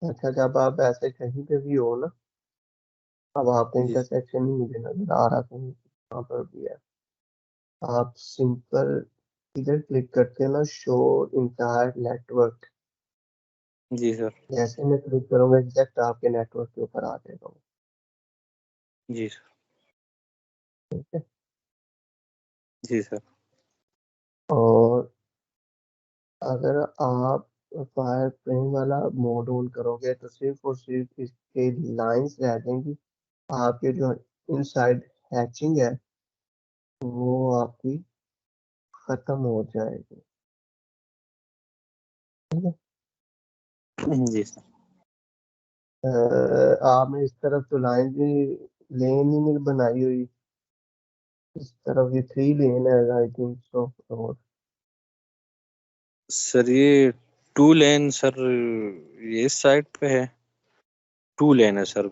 अच्छा, जब आप ऐसे कहीं पे भी हो ना, अब आपका जी इंटरसेक्शन ही मुझे नजर आ रहा कहीं वहाँ पर भी है, आप सिंपल इधर क्लिक करते हैं ना, शो इंटायर नेटवर्क। जी सर। जैसे मैं क्लिक करूंगा एग्जैक्ट आपके नेटवर्क के ऊपर आ जाएगा वो। जी सर। ठीक है। जी सर। और अगर आप फायर प्लेन वाला मोड ऑन करोगे तो सिर्फ और सिर्फ इसके लाइंस रह जाएंगी, आपके जो इनसाइड हैचिंग है वो आपकी खत्म हो जाएगी। ठीक है। जी सर। आपने इस तरफ तो लाइन भी लेन ही नहीं बनाई हुई, इस तरफ ये 3 लेन है आई थिंक सो। और सर ये 2 लेन सर, ये इस साइड पे है 2 लेन है सर,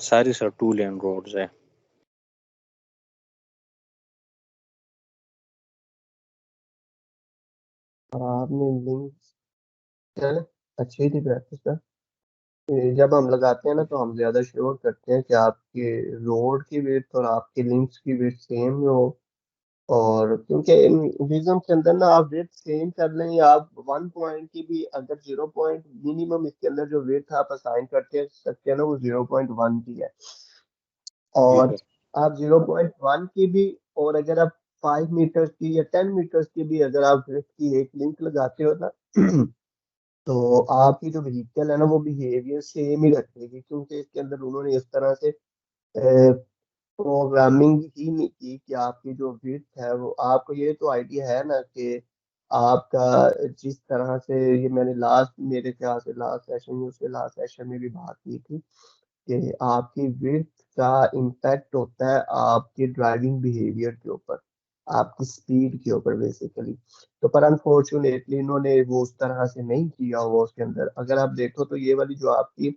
सारी सर 2 लेन रोड्स है। आपने लिंक चले, अच्छी थी प्रैक्टिस का। जब हम लगाते हैं ना तो हम ज्यादा श्योर करते हैं कि आपके रोड की विड्थ और आपके लिंक्स की विड्थ सेम हो। और क्योंकि इन विजन के अंदर ना आप वेट सेम कर लें या आप 1 पॉइंट की भी, अगर 0 पॉइंट मिनिमम इसके अंदर जो वेट आप असाइन करते सकते हैं ना वो 0.1 की है। जी और सर। आप 0.1 की भी, और अगर आप 5 मीटर्स की या 10 मीटर्स की भी अगर आप वेट की एक लिंक लगाते हो ना तो आपकी जो व्हीकल है ना वो बिहेवियर सेम ही रखेगी, क्योंकि इसके अंदर उन्होंने इस तरह से प्रोग्रामिंग ही नहीं की कि आपकी जो विड्थ है वो, आपको ये तो आइडिया है ना कि आपका जिस तरह से, ये मैंने लास्ट, मेरे ख्याल से लास्ट सेशन में, उसके लास्ट सेशन में भी बात की थी कि आपकी विड्थ का इम्पैक्ट होता है आपके ड्राइविंग बिहेवियर के ऊपर, आपकी स्पीड के ऊपर बेसिकली। तो पर अनफॉर्चुनेटली इन्होंने वो उस तरह से नहीं किया हुआ उसके अंदर। अगर आप देखो तो ये वाली जो आपकी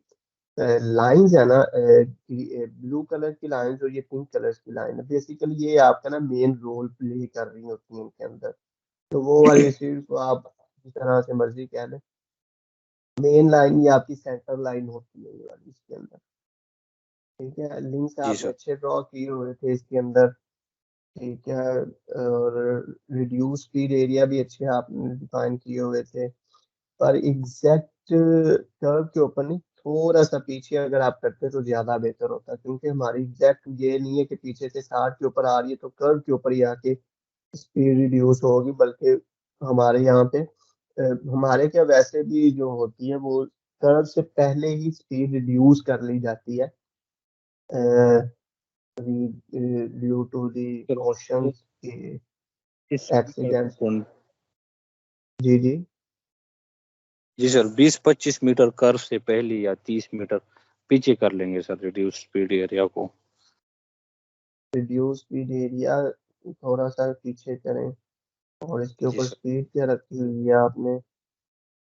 लाइंस है ना, ब्लू कलर की लाइंस और ये पिंक कलर की लाइन है, बेसिकली ये आपका ना मेन रोल प्ले कर रही होती है इनके अंदर। तो वो वाली सिर्फ आप जिस तरह से मर्जी कह लें, मेन लाइन ये आपकी सेंटर लाइन होती है ये वाली इसके अंदर। ठीक है, लिंक्स जी आपने सर। अच्छे ड्रॉ किए हुए थे इसके अंदर। ठीक है। और रिड्यूस स्पीड एरिया भी अच्छे आपने डिफाइन किए हुए थे। पर एग्जैक्ट कर्व के ऊपर नहीं, थोड़ा सा पीछे अगर आप करते तो ज्यादा बेहतर होता, क्योंकि हमारी एग्जैक्ट ये नहीं है कि पीछे से 60 के ऊपर आ रही है तो कर्व के ऊपर ही आके स्पीड रिड्यूस होगी, बल्कि हमारे यहाँ पे हमारे क्या वैसे भी जो होती है वो कर्व से पहले ही स्पीड रिड्यूस कर ली जाती है ड्यू टू दी सर वो कॉशंस के स्पीकर एक्सीडेंट्स। कौन? जी जी। जी सर, 20-25 मीटर कर्व से पहले या 30 मीटर पीछे कर लेंगे सर रिड्यूस स्पीड एरिया को। रिड्यूस स्पीड एरिया थोड़ा सा पीछे करें, और इसके जी ऊपर सर। स्पीड क्या रखी हुई है आपने,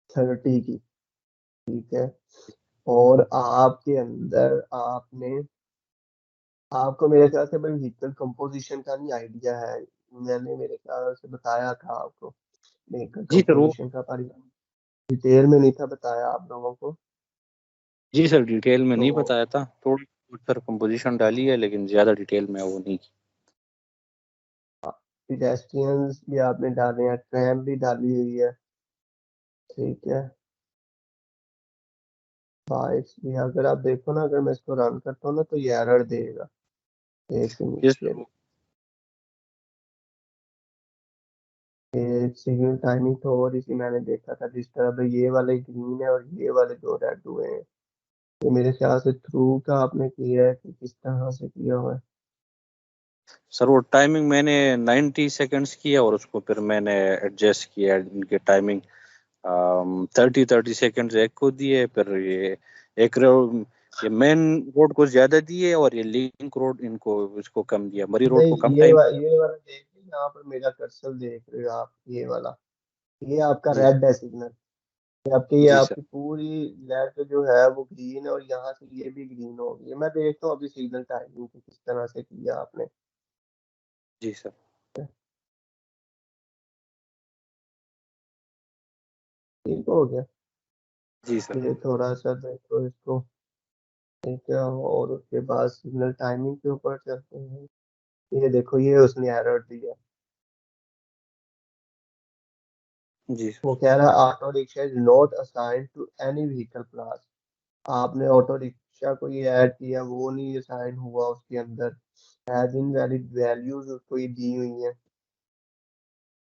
30 की। ठीक है। और आपके अंदर आपने, आपको मेरे ख्याल से भाई व्हीकल कंपोजिशन का नहीं आइडिया है, मैंने मेरे ख्याल से बताया था आपको व्हीकल जी सर वो कंपोजिशन का, पर डिटेल में नहीं था बताया आप लोगों को। जी सर डिटेल में तो नहीं बताया था, थोड़ी बहुत सर कंपोजिशन डाली है लेकिन ज्यादा डिटेल में वो नहीं की। पेडेस्ट्रियंस भी आपने डाले हैं, ट्रैम भी डाली हुई है। ठीक है। बाइक्स भी, अगर आप देखो ना, अगर मैं इसको रन करता हूँ ना तो ये एरर देगा। एक जी मिनट सर के लिए, सिग्नल टाइमिंग तो और इसी मैंने देखा था, जिस तरह भाई ये वाले ग्रीन है और ये वाले दो रेड हुए हैं, ये मेरे ख्याल से थ्रू का आपने किया है कि किस तरह से किया हुआ है। सर वो टाइमिंग मैंने 90 सेकेंड्स की है और उसको फिर मैंने एडजस्ट किया है इनके टाइमिंग। 30-30 सेकेंड्स एक को दिए, फिर ये एक ये मेन रोड को ज्यादा दिए और ये लिंक रोड इनको इसको कम दिया, मरी रोड को कम नहीं, टाइम। ये वाला देख लीजिए, यहाँ पर मेरा कर्सर देख रहे हो आप, ये वाला, ये आपका जी रेड है सिग्नल। ये जी सर। आपकी पूरी लेफ्ट जो है वो ग्रीन है, और यहाँ से ये भी ग्रीन हो गई है। मैं देखता हूँ अभी सिग्नल टाइमिंग को किस तरह से किया आपने। जी सर। ठीक हो गया। जी सर। ये थोड़ा सा देखो इसको, ठीक है। और उसके बाद सिग्नल टाइमिंग के ऊपर चलते हैं। ये देखो, ये उसने एरर दिया। जी वो सर। कह रहा है auto rickshaw is not assigned to any vehicle class. आपने ऑटो रिक्शा को ये ऐड किया, वो नहीं असाइन हुआ उसके अंदर। एज इन वैलिड वैल्यूज उसको ये दी हुई हैं।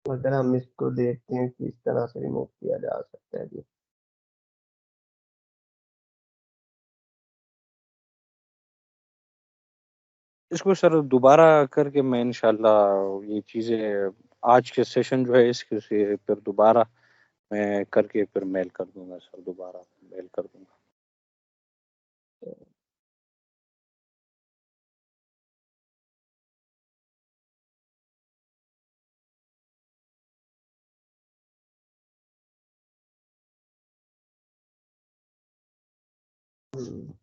अगर हम इसको देखते हैं कि इस तरह से रिमूव किया जा सकता है जी। इसको सर दोबारा करके मैं इंशाल्लाह ये चीज़ें आज के सेशन जो है इसके से फिर दोबारा मैं करके फिर मेल कर दूंगा सर, दोबारा मेल कर दूंगा। हम्म,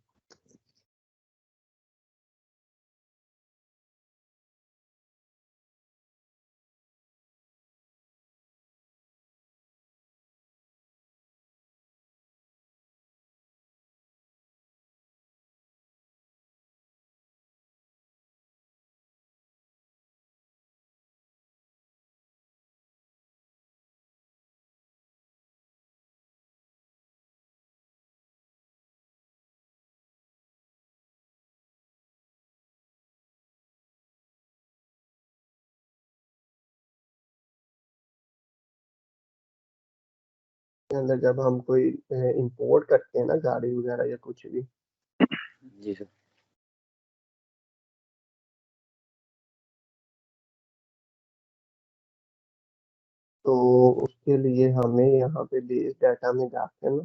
के अंदर जब हम कोई इंपोर्ट करते हैं ना गाड़ी वगैरह या कुछ भी, जी सर। तो उसके लिए हमें यहाँ पे बेस डाटा में जाते हैं ना,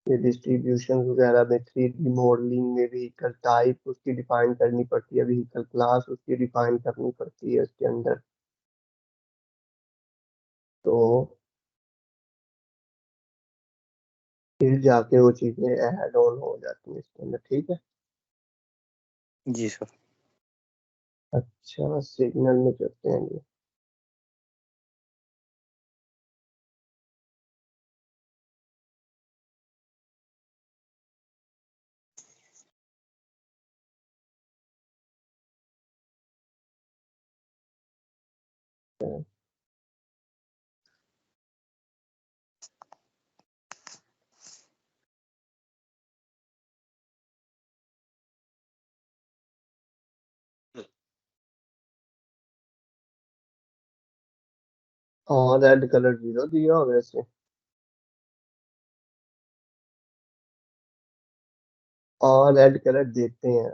ये डिस्ट्रीब्यूशन वगैरह में 3D मॉडलिंग में व्हीकल टाइप उसकी डिफाइन करनी पड़ती है, व्हीकल क्लास उसकी डिफाइन करनी पड़ती है इसके अंदर। तो फिर जाके वो चीजें ऐड ऑन हो जाती हैं इसके अंदर, ठीक है। जी सर। अच्छा, सिग्नल में चलते हैं ये। और रेड कलर 0 दिया हो वैसे। और रेड कलर देते हैं।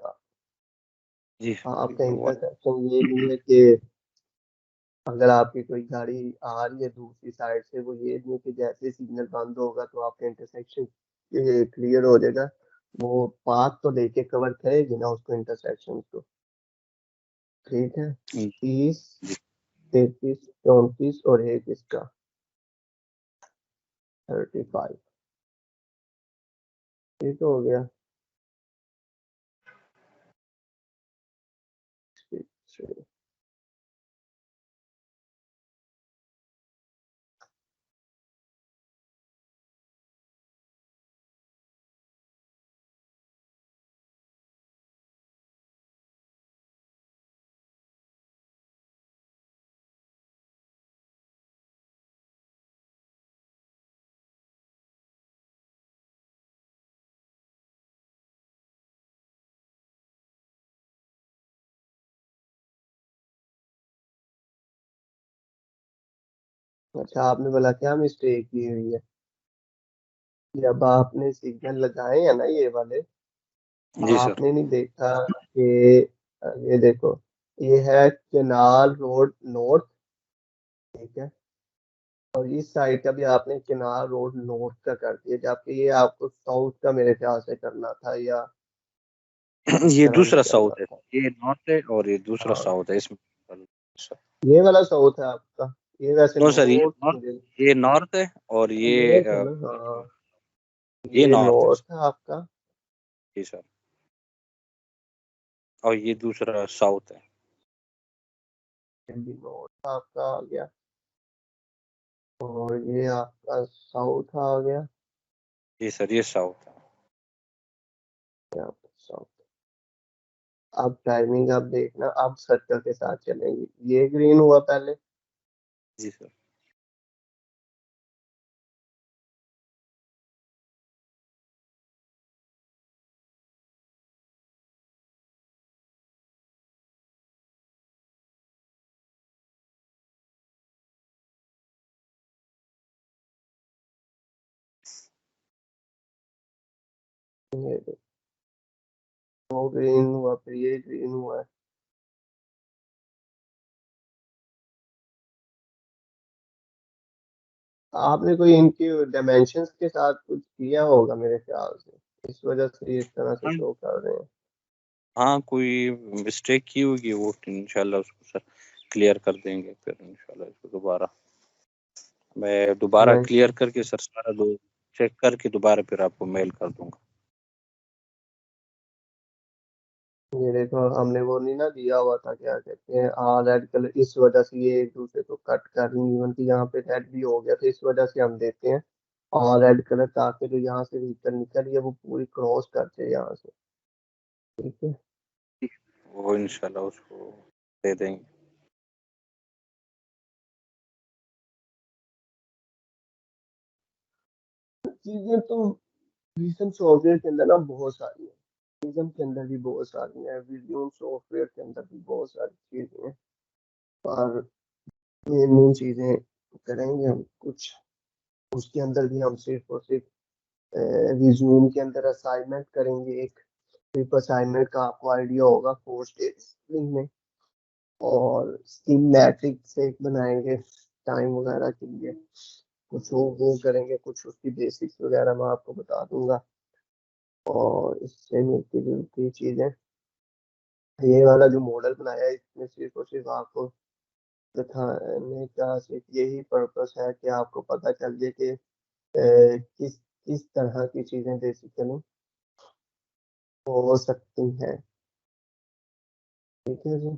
जी आपका वो। इंटरसेक्शन ये नहीं है कि अगर आपकी कोई गाड़ी आ रही है दूसरी साइड से, वो ये नहीं है कि जैसे सिग्नल बंद होगा तो आपका इंटरसेक्शन क्लियर हो जाएगा। वो पाथ तो लेके कवर करेगी ना उसको, इंटरसेक्शन को। ठीक है। जी 30, 33, 34 और एक इसका 35। ठीक हो गया। अच्छा, आपने बोला क्या मिस्टेक की हुई है। जब आपने सिग्नल लगाए हैं ना ये वाले, जी सर। आपने नहीं देखा कि ये देखो, ये है केनाल रोड नॉर्थ, ठीक है। और इस साइड का भी आपने केनाल रोड नॉर्थ का कर दिया, जबकि ये आपको साउथ का मेरे ख्याल से करना था, या इस ये तरह में दूसरा करना साउथ है, था। ये नॉर्थ है और ये दूसरा हाँ, साउथ है इसमें सर। ये वाला साउथ है आपका। ये वैसे नो सर, नॉर्थ मुझे ये नॉर्थ है और ये नॉर्थ है ना। हाँ, ये ये नॉर्थ है नॉर्थ सर। है आपका। जी सर। और ये दूसरा साउथ है। ये भी नॉर्थ आपका आ गया, और ये आपका साउथ आ गया। जी सर, ये साउथ है। यहाँ पर साउथ। अब टाइमिंग आप देखना, अब सर्कल के साथ चलेंगे। ये ग्रीन हुआ पहले। जी सर। ये देखो, वो ग्रीन हुआ, फिर ये ग्रीन हुआ है। आपने कोई इनकी डायमेंशंस के साथ कुछ किया होगा मेरे ख्याल से, इस वजह से ये इस तरह से हाँ, शो कर रहे हैं। हाँ कोई मिस्टेक की होगी, वो इंशाल्लाह उसको सर क्लियर कर देंगे फिर इंशाल्लाह इसको दोबारा। मैं दोबारा क्लियर डायमेंशन, करके सर सारा दो चेक करके दोबारा फिर आपको मेल कर दूंगा। ये देखो, हमने वो नहीं ना दिया हुआ था, क्या कहते हैं, रेड कलर, इस वजह से ये एक दूसरे को कट कर रही है। इवन कि यहाँ पे रेड भी हो गया, तो इस वजह से हम देते हैं और रेड कलर, ताकि जो यहाँ से भीतर निकल रही है वो पूरी क्रॉस कर जाए यहाँ से। ठीक है। वो इंशाल्लाह उसको दे देंगे। चीजें तो विजन सॉफ्टवेयर के अंदर ना बहुत सारी है। विजन के अंदर भी बहुत सारी है, विजन सॉफ्टवेयर के अंदर भी बहुत सारी चीजें हैं। और मेन मेन चीजें करेंगे हम कुछ। उसके अंदर भी हम सिर्फ और सिर्फ रिज्यूम के अंदर असाइनमेंट करेंगे। एक सिर्फ असाइनमेंट का आपको आइडिया होगा, 4 स्टेज में। और स्कीमेटिक से एक बनाएंगे टाइम वगैरह के लिए। कुछ वो करेंगे, कुछ उसकी बेसिक्स वगैरह मैं आपको बता दूंगा। और इससे मिलती जुलती चीजें, ये वाला जो मॉडल बनाया है, इसमें सिर्फ और सिर्फ आपको दिखाने का सिर्फ यही पर्पस है कि आपको पता चल जाए कि किस किस तरह की चीजें बेसिकली हो सकती हैं। ठीक है जी।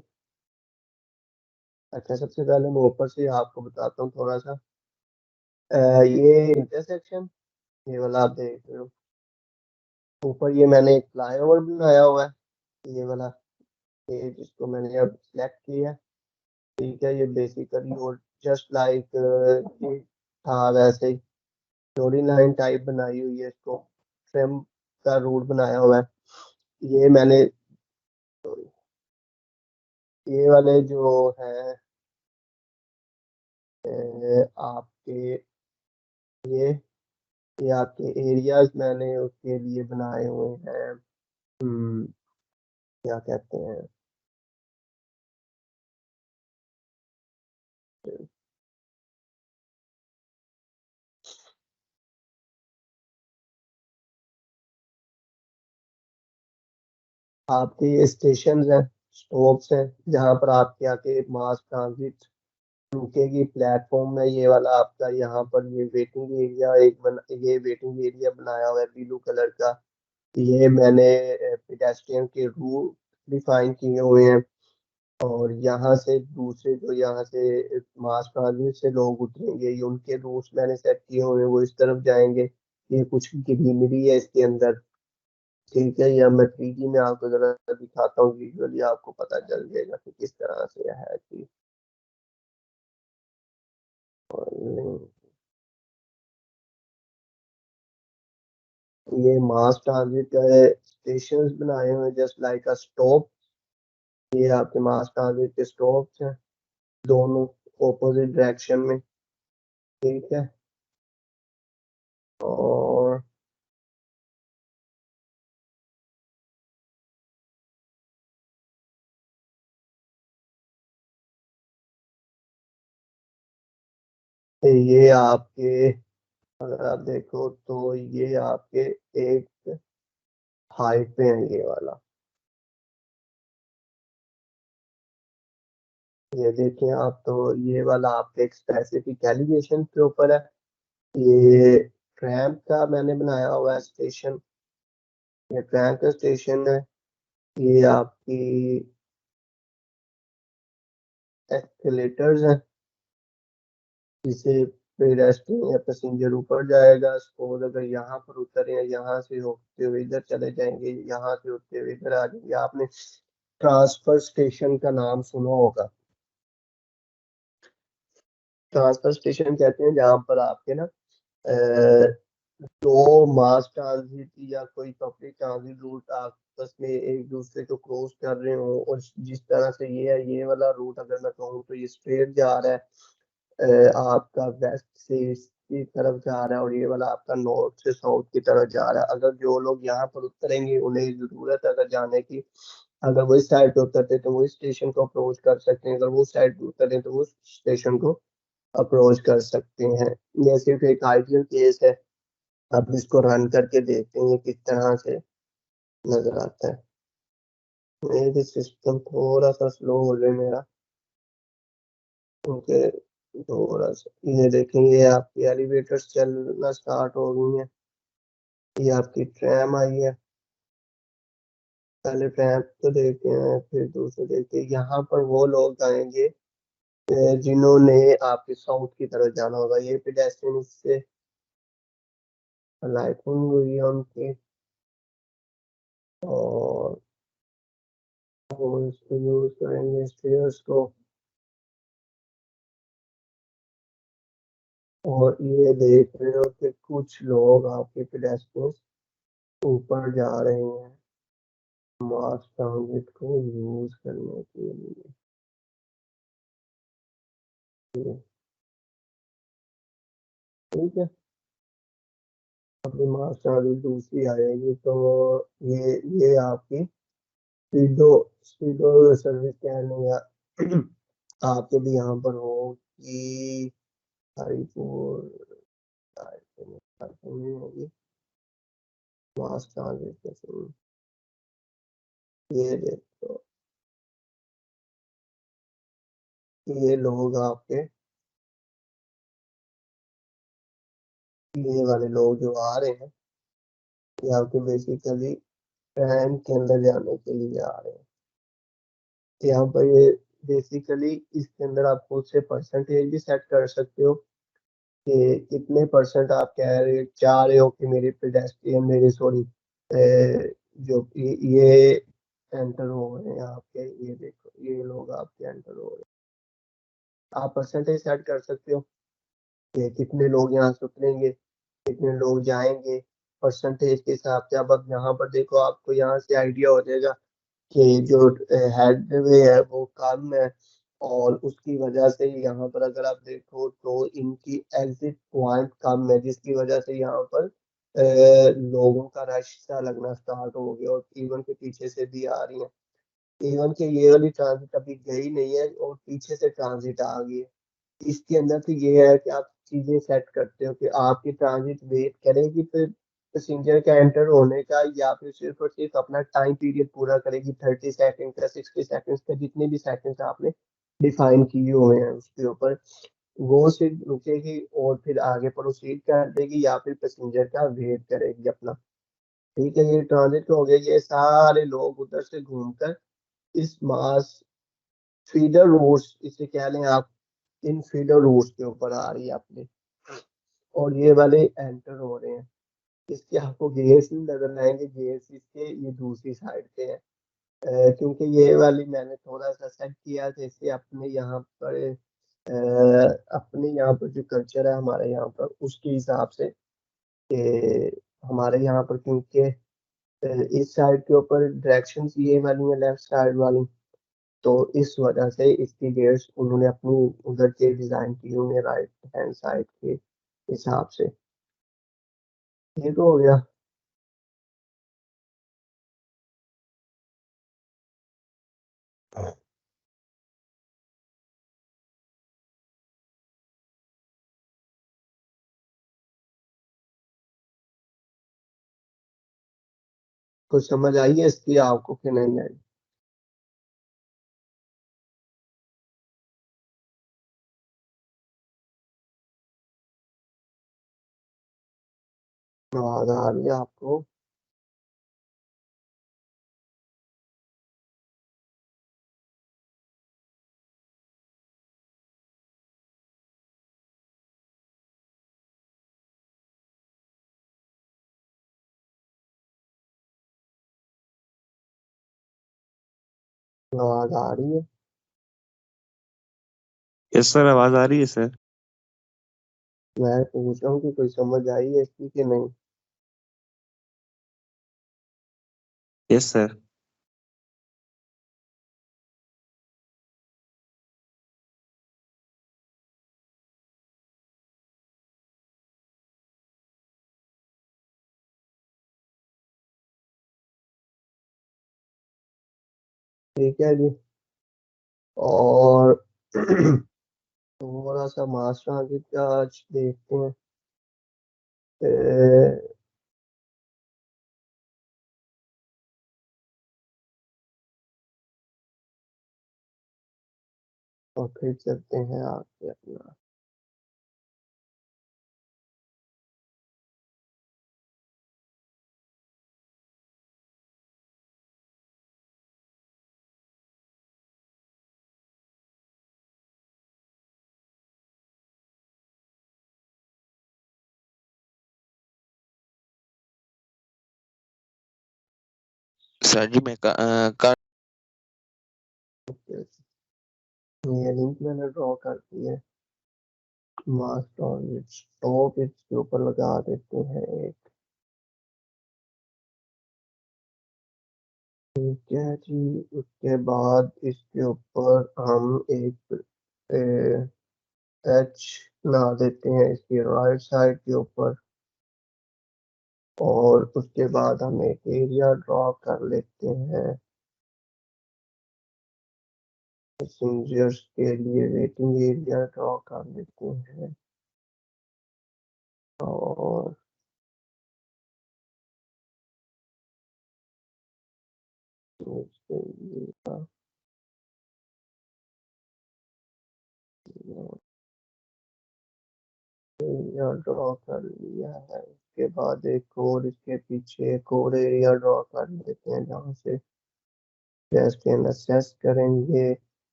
अच्छा, सबसे पहले मैं ऊपर से आपको बताता हूँ थोड़ा सा। ये इंटरसेक्शन, ये वाला आप देख रहे हो ऊपर, ये मैंने एक फ्लाईओवर बनाया हुआ है, ये वाला। ये जिसको मैंने अब सिलेक्ट किया है। ठीक है, ये बेसिकली और जस्ट लाइक ये था वैसे ही स्टोरी लाइन टाइप बनाई हुई है। इसको फ्रेम का रूट बनाया हुआ है। ये मैंने, ये वाले जो है आपके, ये ये आपके एरियाज मैंने उसके लिए बनाए हुए हैं। क्या कहते हैं, आपके ये स्टेशन हैं, स्टॉप्स हैं, जहाँ पर आपके आके मास ट्रांजिट रुकेगी प्लेटफॉर्म है। ये वाला आपका, यहाँ पर ये वेटिंग एरिया ये वेटिंग एरिया बनाया हुआ है ब्लू कलर का। ये मैंने पेडेस्ट्रियन के रूट डिफाइन किए हुए हैं। और यहाँ से दूसरे जो यहाँ से मास ट्रांजिट से लोग उतरेंगे, ये उनके रूट्स मैंने सेट किए हुए हैं, वो इस तरफ जाएंगे। ये कुछ ग्रीनरी है इसके अंदर। ठीक है, या मैं 3D में आपको जरा दिखाता हूँ, विजुअली आपको पता चल जाएगा कि किस तरह से है चीज। ये मास ट्रांजिट स्टेशन बनाए हुए जस्ट लाइक अ स्टॉप। ये आपके मास ट्रांजिट के स्टॉप्स हैं, दोनों ऑपोजिट डायरेक्शन में। ठीक है। और ये आपके, अगर आप देखो तो ये आपके एक हाइट पे है ये वाला। ये देखें आप, तो ये वाला आपके एक स्पेसिफिक एलिवेशन के ऊपर है। ये ट्रैम का मैंने बनाया हुआ है स्टेशन। ये ट्रैम का स्टेशन है। ये आपकी एस्केलेटर्स हैं, जिसे पेडेस्ट्रियन या पैसेंजर ऊपर जाएगा, सपोज अगर यहाँ पर उतरे हैं, यहाँ से होते हुए इधर चले जाएंगे, यहाँ से होते हुए इधर आ जाएंगे। आपने ट्रांसफर स्टेशन का नाम सुना होगा। ट्रांसफर स्टेशन कहते हैं जहाँ पर आपके ना दो मास ट्रांजिट या कोई पब्लिक ट्रांजिट रूट आपस में एक दूसरे को क्रॉस कर रहे हो, और जिस तरह से ये है, ये वाला रूट अगर मैं कहूँ तो ये स्ट्रेट जा रहा है, आपका वेस्ट से ईस्ट की तरफ जा रहा है, और ये वाला आपका नॉर्थ से साउथ की तरफ जा रहा है। अगर जो लोग यहाँ पर उतरेंगे उन्हें जरूरत है अगर जाने की, अगर वो इस साइड पे उतरते तो वो इस स्टेशन को अप्रोच कर सकते हैं, अगर वो साइड पे उतरे तो वो स्टेशन को अप्रोच कर सकते हैं। ये सिर्फ एक आइडियल केस है। अब इसको रन करके देखते हैं ये किस तरह से नजर आता है। ये भी सिस्टम थोड़ा सा स्लो हो रहा है मेरा, क्योंकि थोड़ा सा ये देखेंगे, आपकी एलिवेटर्स चलना स्टार्ट हो गई हैं। ये आपकी ट्रैम आई है। पहले ट्रैम तो देखते हैं, फिर दूसरे देखते हैं। यहाँ पर वो लोग आएंगे जिन्होंने आपके साउथ की तरफ जाना होगा। ये पेडेस्ट्रियन से लाइटिंग हुई है उनकी, और वो इसको यूज करेंगे स्टेयर्स को। और ये देख रहे हो कि कुछ लोग आपके पेडेस्ट्रियन ऊपर जा रहे हैं मास ट्रांजिट को यूज करने के लिए। ठीक है, अभी मास ट्रांजिट दूसरी आएगी तो ये आपकी स्पीडो स्पीडो सर्विस कहने या आपके भी यहाँ पर हो कि हरिपुर नहीं होगी मास ट्रांजिट। ये देखो, ये लोग आपके, ये वाले लोग जो आ रहे हैं, ये आपके बेसिकली ट्रेन के अंदर जाने के लिए आ रहे हैं। तो यहाँ पर ये बेसिकली इसके अंदर आप खुद से परसेंटेज भी सेट कर सकते हो कि कितने परसेंट आप कह रहे चाह रहे हो कि मेरे पेडेस्ट्रियन, मेरे सॉरी जो ये एंटर हो रहे हैं आपके, ये देखो ये लोग आपके एंटर हो रहे हैं। आप परसेंटेज सेट कर सकते हो कि कितने लोग यहाँ से उतरेंगे, कितने लोग जाएंगे, परसेंटेज के हिसाब से। अब यहाँ पर देखो, आपको यहाँ से आइडिया हो जाएगा कि जो हेडवे है वो कम है, और उसकी वजह से यहाँ पर अगर आप देखो तो इनकी एग्जिट पॉइंट कम है, जिसकी वजह से यहाँ पर लोगों का रश सा लगना स्टार्ट हो गया, और इवन के पीछे से भी आ रही है। इवन के ये वाली ट्रांजिट अभी गई नहीं है और पीछे से ट्रांजिट आ गई है। इसके अंदर तो ये है कि आप चीजें सेट करते हो कि आपकी ट्रांजिट वेट करेगी फिर पैसेंजर का एंटर होने का, या फिर सिर्फ और सिर्फ अपना टाइम पीरियड पूरा करेगी, 30 सेकंड का, 60 सेकंड का, जितने भी सेकंड आपने डिफाइन किए हुए हैं उसके ऊपर वो सिर्फ रुकेगी और फिर आगे प्रोसीड कर देगी, या फिर पैसेंजर का वेट करेगी अपना। ठीक है, ये ट्रांजिट हो गया। ये सारे लोग उधर से घूमकर इस मास फीडर रूट्स इसे कह लें आप, इन फीडर रूट्स के ऊपर आ रही है अपने, और ये वाले एंटर हो रहे हैं। इसके आपको गेयर्स नहीं नजर आएंगे, गेयर्स इसके ये दूसरी साइड पे है। क्योंकि ये वाली मैंने थोड़ा सा सेट किया जैसे अपने यहाँ पर अपने यहाँ पर जो कल्चर है हमारे यहाँ पर उसके हिसाब से, कि हमारे यहाँ पर क्योंकि इस साइड के ऊपर डायरेक्शंस ये वाली है लेफ्ट साइड वाली, तो इस वजह से इसकी गेयर्स उन्होंने अपनी उधर के डिजाइन की हुई है राइट हैंड साइड के हिसाब से। ये तो हो गया। कुछ समझ आई है इसकी आपको कि नहीं आई? आवाज आ रही है आपको? आवाज आ रही है? यस सर, आवाज आ रही है सर। मैं पूछ रहा हूँ कि कोई समझ आई है इसकी कि नहीं। Yes sir. ठीक है जी। और थोड़ा सा मास्टर आगे का आज देखते हैं। ए, और फिर चलते हैं आगे अपना। सर जी मैं कर ये लिंक मैंने ड्रॉ कर दी है। मास्टर टॉप इसके ऊपर लगा देते हैं एक। ठीक है जी। उसके बाद इसके ऊपर हम एक एच बना देते हैं इसकी राइट साइड के ऊपर। और उसके बाद हम एक एरिया ड्रॉ कर लेते हैं पैसेंजर्स के लिए। वेटिंग एरिया ड्रॉ कर लेते हैं। और उसके लिए एरिया ड्रॉ कर लिया है। उसके बाद एक और इसके पीछे एक और एरिया ड्रॉ कर लेते हैं जहाँ से पेडेस्ट्रियन असेस करेंगे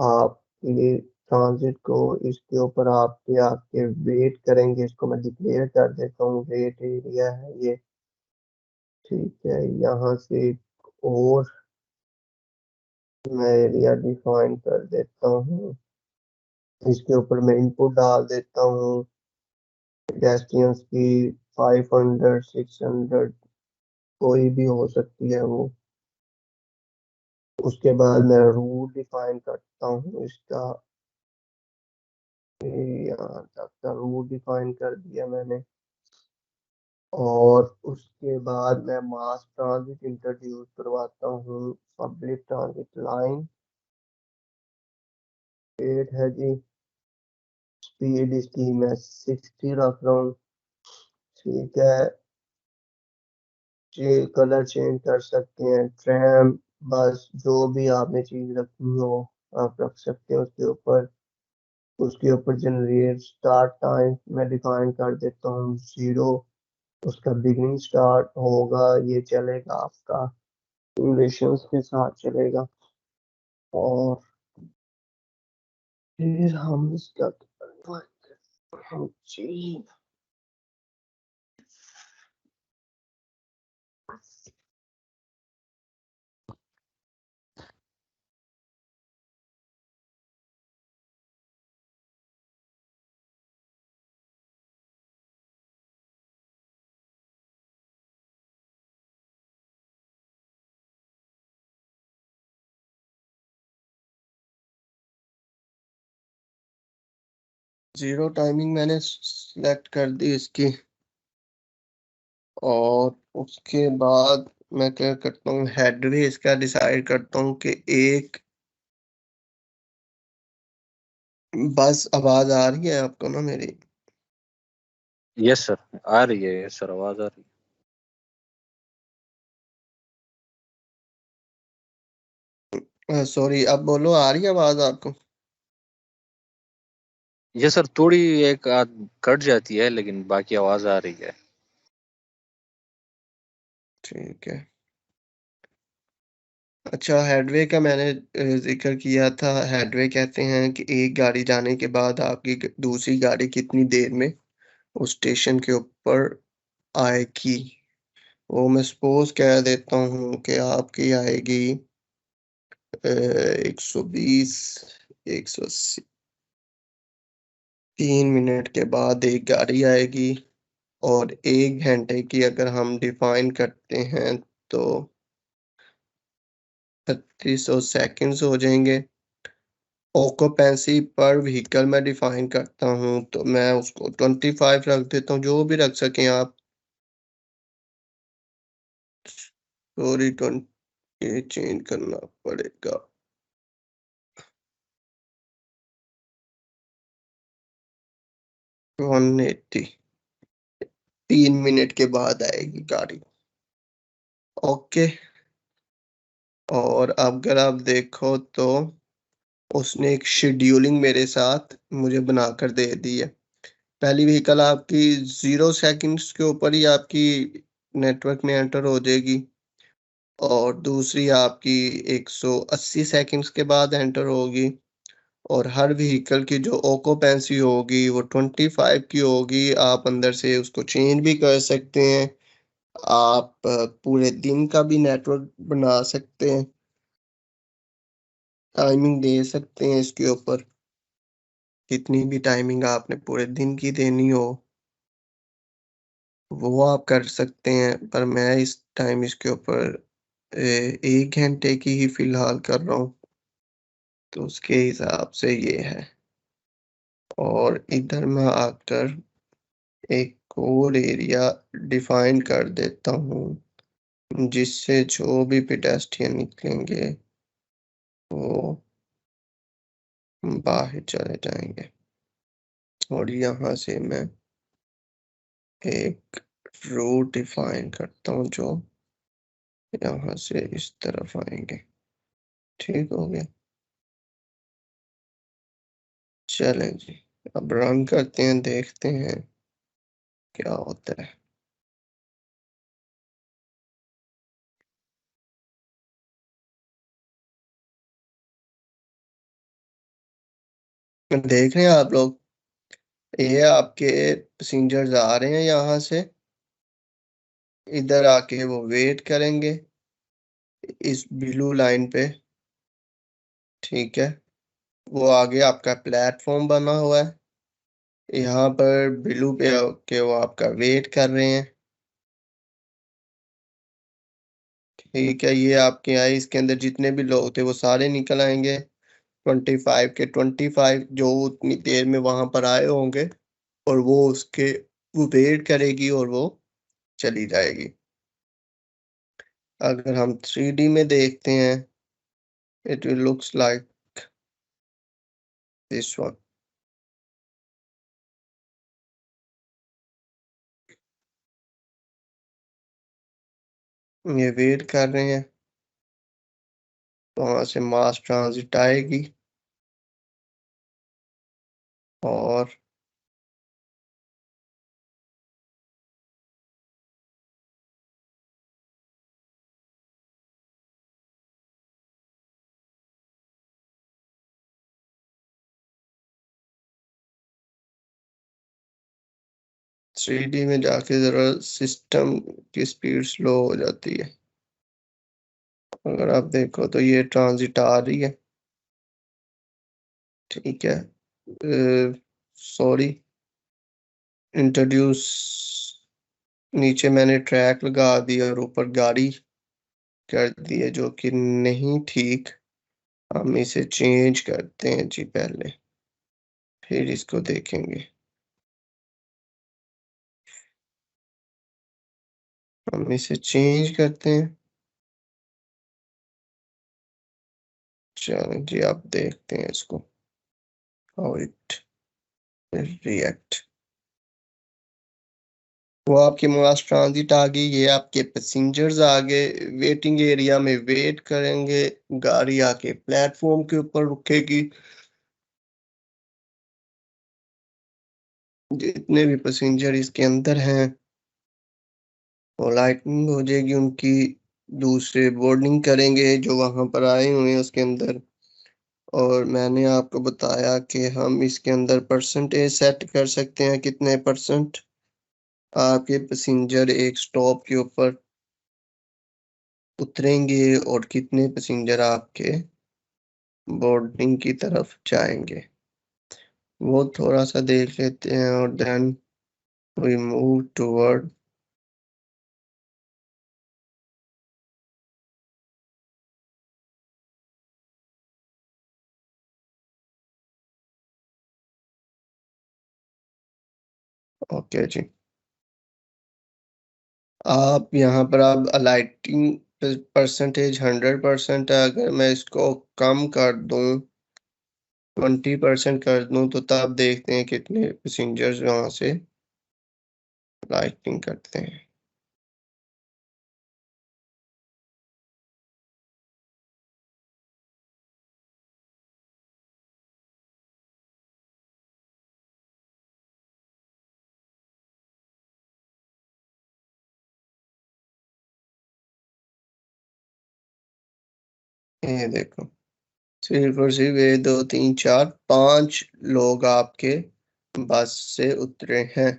आपके ट्रांजिट को। इसके ऊपर आपके आपके वेट करेंगे। इसको मैं डिक्लेयर कर देता हूँ, वेट एरिया है ये। ठीक है, यहाँ से एक और मैं एरिया डिफाइन कर देता हूँ। इसके ऊपर मैं इनपुट डाल देता हूँ पेडेस्ट्रियंस की 500 600 कोई भी हो सकती है वो। उसके बाद मैं रूट डिफाइन करता हूँ इसका। यहाँ तक का रूट डिफाइन कर दिया मैंने। और उसके बाद मैं मास ट्रांजिट इंट्रोड्यूस करवाता हूँ। पब्लिक ट्रांजिट लाइन 8 है जी। स्पीड इसकी मैं 60 रख रहा हूँ। ठीक है, कलर चेंज कर सकते हैं, ट्रैम, बस जो भी आपने चीज रखनी हो आप रख सकते हो उसके ऊपर। उसके ऊपर जनरेट स्टार्ट टाइम मैं डिफाइन कर देता हूँ 0। उसका बिगनिंग स्टार्ट होगा, ये चलेगा आपका ड्यूरेशंस के साथ चलेगा। और फिर हम इसका हम जी 0 टाइमिंग मैंने सिलेक्ट कर दी इसकी। और उसके बाद मैं क्या करता हूँ, हेडवे इसका डिसाइड करता हूँ कि एक बस। आवाज आ रही है आपको ना मेरी? यस सर, आ रही है। यस सर, आवाज आ रही सॉरी, अब बोलो, आ रही है आवाज आपको? है। यस सर, थोड़ी एक आध कट जाती है लेकिन बाकी आवाज आ रही है। ठीक है। अच्छा, हेडवे का मैंने जिक्र किया था। हेडवे कहते हैं कि एक गाड़ी जाने के बाद आपकी दूसरी गाड़ी कितनी देर में उस स्टेशन के ऊपर आएगी। वो मैं सपोज कह देता हूँ कि आपकी आएगी 120, 180। 3 मिनट के बाद एक गाड़ी आएगी, और 1 घंटे की अगर हम डिफाइन करते हैं तो 3600 सेकंड्स हो जाएंगे। ऑक्यूपेंसी पर व्हीकल में डिफाइन करता हूँ तो मैं उसको 25 रख देता हूँ, जो भी रख सकें आप। सॉरी, 20 चेंज करना पड़ेगा। 180। 3 मिनट के बाद आएगी गाड़ी। ओके। और अगर आप देखो तो उसने एक शेड्यूलिंग मेरे साथ मुझे बनाकर दे दी है। पहली व्हीकल आपकी 0 सेकंड्स के ऊपर ही आपकी नेटवर्क में एंटर हो जाएगी, और दूसरी आपकी 180 सेकंड्स के बाद एंटर होगी। और हर व्हीकल की जो ऑक्यूपेंसी होगी वो 25 की होगी। आप अंदर से उसको चेंज भी कर सकते हैं। आप पूरे दिन का भी नेटवर्क बना सकते हैं, टाइमिंग दे सकते हैं इसके ऊपर। कितनी भी टाइमिंग आपने पूरे दिन की देनी हो वो आप कर सकते हैं, पर मैं इस टाइम इसके ऊपर 1 घंटे की ही फिलहाल कर रहा हूँ, तो उसके हिसाब से ये है। और इधर मैं आकर एक और एरिया डिफाइन कर देता हूँ, जिससे जो भी पेडेस्ट्रियन निकलेंगे वो बाहर चले जाएंगे। और यहाँ से मैं एक रूट डिफाइन करता हूँ जो यहाँ से इस तरफ आएंगे। ठीक हो गया। चलें जी, अब रन करते हैं, देखते हैं क्या होता है। देख रहे हैं आप लोग, ये आपके पैसेंजर्स आ रहे हैं यहाँ से। इधर आके वो वेट करेंगे इस ब्लू लाइन पे। ठीक है, वो आगे आपका प्लेटफॉर्म बना हुआ है, यहाँ पर ब्लू पे के वो आपका वेट कर रहे हैं। ठीक है, ये आपके यहाँ इसके अंदर जितने भी लोग थे वो सारे निकल आएंगे। 25 के 25 जो उतनी देर में वहां पर आए होंगे, और वो वेट करेगी और वो चली जाएगी। अगर हम 3D में देखते हैं, it will looks like this one. ये वेट कर रहे हैं, वहां से मास ट्रांजिट आएगी और 3D में जाके जरा सिस्टम की स्पीड स्लो हो जाती है। अगर आप देखो तो ये ट्रांजिट आ रही है। ठीक है, सॉरी, इंट्रोड्यूस, नीचे मैंने ट्रैक लगा दिया और ऊपर गाड़ी कर दी है, जो कि नहीं ठीक। हम इसे चेंज करते हैं जी पहले, फिर इसको देखेंगे। हम इसे चेंज करते हैं। चलो जी, आप देखते हैं इसको, हाउ इट रिएक्ट। वो आपके मास ट्रांजिट आ गई, ये आपके पैसेंजर्स आ गए, वेटिंग एरिया में वेट करेंगे। गाड़ी आके प्लेटफॉर्म के ऊपर रुकेगी। जितने भी पैसेंजर इसके अंदर हैं वो लाइटनिंग हो जाएगी उनकी, दूसरे बोर्डिंग करेंगे जो वहां पर आए हुए हैं उसके अंदर। और मैंने आपको बताया कि हम इसके अंदर परसेंटेज सेट कर सकते हैं, कितने परसेंट आपके पैसेंजर एक स्टॉप के ऊपर उतरेंगे और कितने पैसेंजर आपके बोर्डिंग की तरफ जाएंगे, वो थोड़ा सा देख लेते हैं और then we move toward okay जी। आप यहाँ पर आप अलाइटिंग परसेंटेज 100% है, अगर मैं इसको कम कर दूं 20% कर दूं तो तब देखते हैं कितने पैसेंजर्स वहां से लाइटिंग करते हैं। ये देखो, सिर्फ और सिर्फ ये 2 3 4 5 लोग आपके बस से उतरे हैं।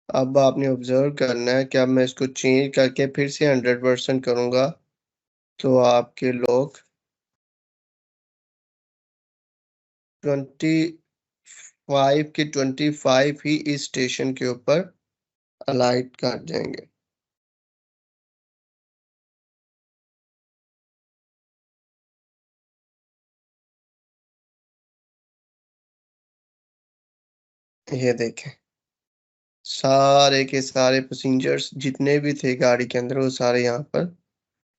अब आपने ऑब्जर्व करना है कि अब मैं इसको चेंज करके फिर से 100% करूंगा तो आपके लोग 25 ही इस स्टेशन के ऊपर अलाइट कर जाएंगे। ये देखें, सारे के सारे पैसेंजर्स जितने भी थे गाड़ी के अंदर वो सारे यहाँ पर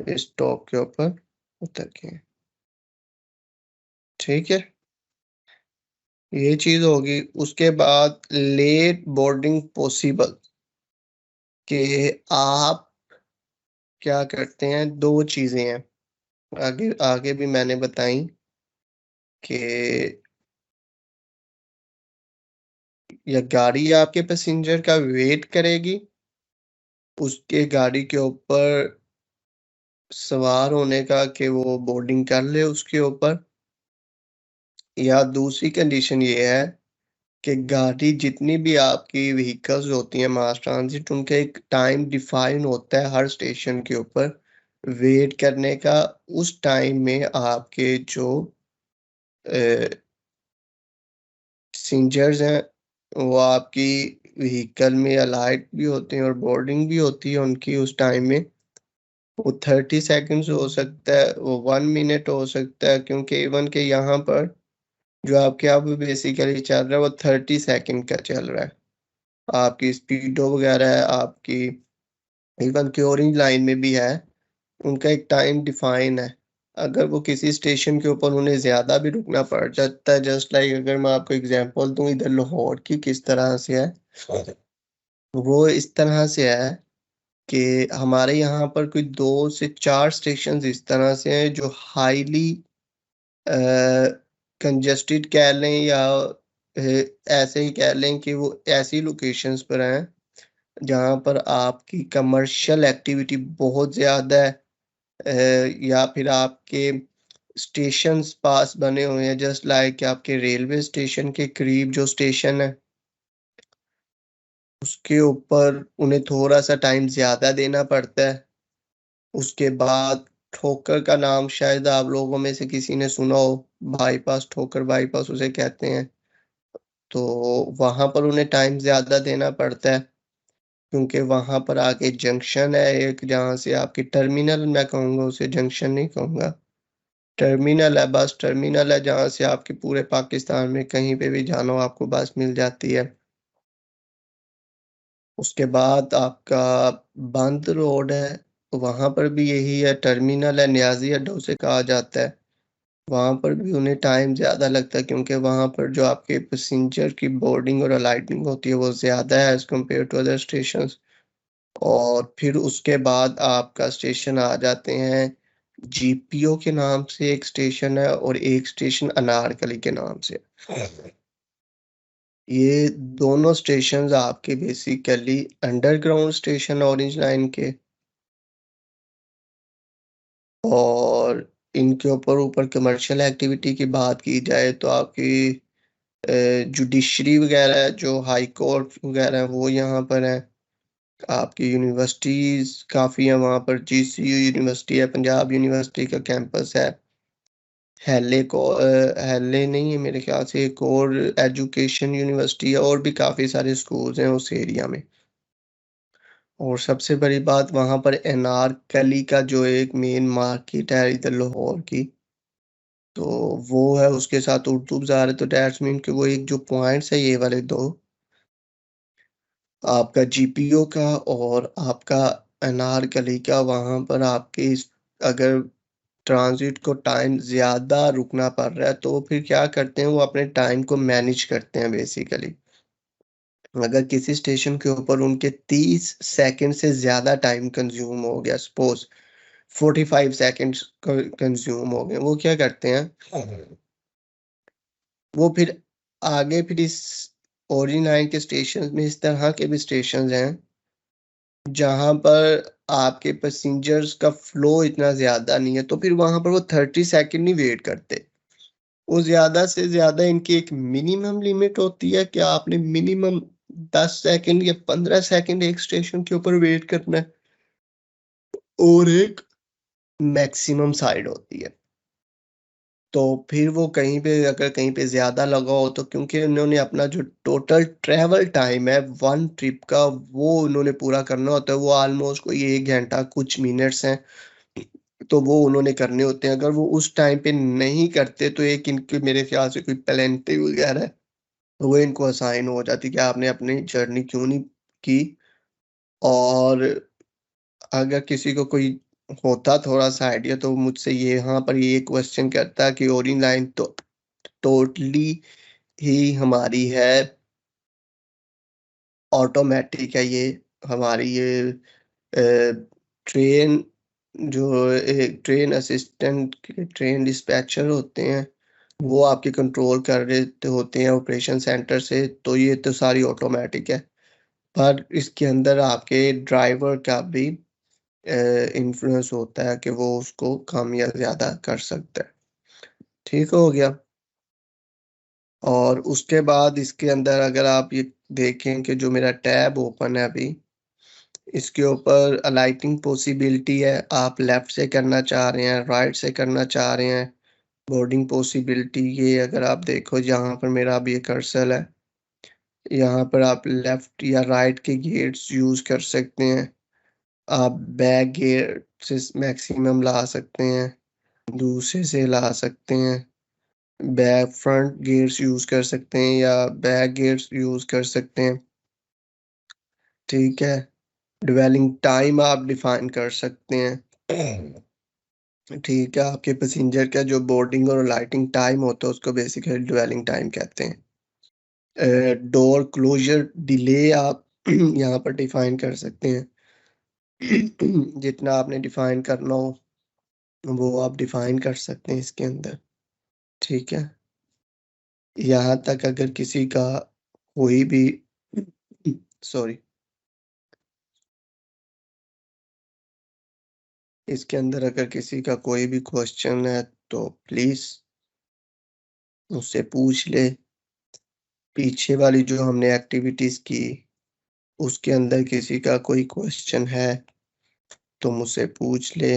इस स्टॉप के ऊपर उतर गए हैं। ठीक है, ये चीज होगी। उसके बाद लेट बोर्डिंग पॉसिबल कि आप क्या करते हैं, 2 चीजें हैं, आगे आगे भी मैंने बताई कि या गाड़ी आपके पैसेंजर का वेट करेगी, उसके गाड़ी के ऊपर सवार होने का कि वो बोर्डिंग कर ले उसके ऊपर, या दूसरी कंडीशन ये है कि गाड़ी जितनी भी आपकी व्हीकल्स होती हैं मास ट्रांजिट, उनका एक टाइम डिफाइन होता है हर स्टेशन के ऊपर वेट करने का। उस टाइम में आपके जो पैसेंजर्स हैं वो आपकी व्हीकल में अलाइट भी होते हैं और बोर्डिंग भी होती है उनकी उस टाइम में। वो 30 सेकेंड्स हो सकता है, वो 1 मिनट हो सकता है, क्योंकि इवन के यहाँ पर जो आपके अब बेसिकली चल रहा है वो 30 सेकेंड का चल रहा है। आपकी स्पीडो वगैरह है, आपकी इवन की ऑरेंज लाइन में भी है, उनका एक टाइम डिफाइन है। अगर वो किसी स्टेशन के ऊपर उन्हें ज्यादा भी रुकना पड़ जाता है, जस्ट लाइक अगर मैं आपको एग्जांपल दूं इधर लाहौर की किस तरह से है, वो इस तरह से है कि हमारे यहाँ पर कोई 2 से 4 स्टेशन इस तरह से हैं जो हाईली कंजेस्टेड कह लें या ऐसे ही कह लें कि वो ऐसी लोकेशंस पर हैं जहाँ पर आपकी कमर्शियल एक्टिविटी बहुत ज़्यादा है, या फिर आपके स्टेशंस पास बने हुए हैं, जस्ट लाइक आपके रेलवे स्टेशन के करीब जो स्टेशन है उसके ऊपर उन्हें थोड़ा सा टाइम ज़्यादा देना पड़ता है। उसके बाद ठोकर का नाम शायद आप लोगों में से किसी ने सुना हो, बाईपास, ठोकर बाईपास उसे कहते हैं। तो वहां पर उन्हें टाइम ज्यादा देना पड़ता है क्योंकि वहां पर आगे जंक्शन है एक, जहां से आपकी टर्मिनल, मैं कहूँगा उसे जंक्शन नहीं कहूँगा, टर्मिनल है, बस टर्मिनल है जहां से आपके पूरे पाकिस्तान में कहीं पे भी जाना हो आपको बस मिल जाती है। उसके बाद आपका बंद रोड है, वहां पर भी यही है, टर्मिनल है, न्याजी अड्डा उसे कहा जाता है। वहां पर भी उन्हें टाइम ज्यादा लगता है क्योंकि वहां पर जो आपके पैसेंजर की बोर्डिंग और अलाइडिंग होती है वो ज्यादा है as compared to other station. और फिर उसके बाद आपका स्टेशन आ जाते हैं जीपीओ के नाम से एक स्टेशन है और एक स्टेशन अनारकली के नाम से। ये दोनों स्टेशन आपके basically underground station orange line के, और इनके ऊपर ऊपर कमर्शियल एक्टिविटी की बात की जाए तो आपकी जुडिशरी वगैरह जो हाई कोर्ट वगैरह है वो यहाँ पर है। आपकी यूनिवर्सिटीज काफ़ी है वहाँ पर, जीसीयू यूनिवर्सिटी है, पंजाब यूनिवर्सिटी का कैंपस है, हेले नहीं है मेरे ख्याल से, एक और एजुकेशन यूनिवर्सिटी है, और भी काफ़ी सारे स्कूल्स हैं उस एरिया में। और सबसे बड़ी बात, वहाँ पर अनारकली का जो एक मेन मार्केट है इधर लाहौर की, तो वो है, उसके साथ उर्दू बाज़ार है, तो दैट्स मीन कि वो एक जो पॉइंट्स है ये वाले दो, आपका जीपीओ का और आपका अनारकली का, वहाँ पर आपके अगर ट्रांजिट को टाइम ज़्यादा रुकना पड़ रहा है तो फिर क्या करते हैं, वो अपने टाइम को मैनेज करते हैं बेसिकली। अगर किसी स्टेशन के ऊपर उनके 30 सेकंड से ज़्यादा टाइम कंज्यूम हो गया, सपोज 45 सेकंड्स कंज्यूम हो गए, वो क्या करते हैं, वो फिर आगे फिर इस ओरिजिन लाइन के स्टेशन में इस तरह के भी स्टेशन हैं जहां पर आपके पैसेंजर्स का फ्लो इतना ज्यादा नहीं है, तो फिर वहां पर वो 30 सेकंड नहीं वेट करते। वो ज्यादा से ज्यादा इनकी एक मिनिमम लिमिट होती है कि आपने मिनिमम 10 सेकंड या 15 सेकंड एक स्टेशन के ऊपर वेट करना है, और एक मैक्सिमम साइड होती है। तो फिर वो कहीं पे अगर कहीं पे ज्यादा लगा हो, तो क्योंकि उन्होंने अपना जो टोटल ट्रेवल टाइम है वन ट्रिप का, वो उन्होंने पूरा करना होता है, वो ऑलमोस्ट कोई 1 घंटा कुछ मिनट्स हैं, तो वो उन्होंने करने होते हैं। अगर वो उस टाइम पे नहीं करते तो एक इनके मेरे ख्याल से कोई पेनल्टी वगैरह है, तो वो इनको असाइन हो जाती कि आपने अपनी जर्नी क्यों नहीं की। और अगर किसी को कोई होता थोड़ा सा आइडिया, तो मुझसे ये यहाँ पर ये क्वेश्चन करता कि ओरिजिन लाइन तो टोटली ही हमारी है, ऑटोमेटिक है ये, हमारी ये ट्रेन जो एक ट्रेन असिस्टेंट, ट्रेन डिस्पैचर होते हैं, वो आपके कंट्रोल कर रहे होते हैं ऑपरेशन सेंटर से, तो ये तो सारी ऑटोमेटिक है। पर इसके अंदर आपके ड्राइवर का भी इन्फ्लुएंस होता है कि वो उसको कम या ज़्यादा कर सकता है। ठीक हो गया। और उसके बाद इसके अंदर अगर आप ये देखें कि जो मेरा टैब ओपन है अभी, इसके ऊपर अलाइटिंग पॉसिबिलिटी है, आप लेफ्ट से करना चाह रहे हैं, राइट से करना चाह रहे हैं। बोर्डिंग पॉसिबिलिटी, ये अगर आप देखो जहाँ पर मेरा अभी ये कर्सर है, यहाँ पर आप लेफ्ट या राइट के गेट्स यूज़ कर सकते हैं। आप बैक गेट से मैक्सिमम ला सकते हैं, दूसरे से ला सकते हैं, बैक फ्रंट गेट्स यूज़ कर सकते हैं या बैक गेट्स यूज़ कर सकते हैं। ठीक है। ड्वेलिंग टाइम आप डिफाइन कर सकते हैं। ठीक है, आपके पैसेंजर का जो बोर्डिंग और लाइटिंग टाइम होता है उसको बेसिकली ड्वेलिंग टाइम कहते हैं। डोर क्लोजर डिले आप यहाँ पर डिफाइन कर सकते हैं। जितना आपने डिफाइन करना हो वो आप डिफाइन कर सकते हैं इसके अंदर। ठीक है। यहाँ तक अगर किसी का कोई भी सॉरी, इसके अंदर अगर किसी का कोई भी क्वेश्चन है तो प्लीज मुझसे पूछ ले। पीछे वाली जो हमने एक्टिविटीज की उसके अंदर किसी का कोई क्वेश्चन है तो मुझसे पूछ ले,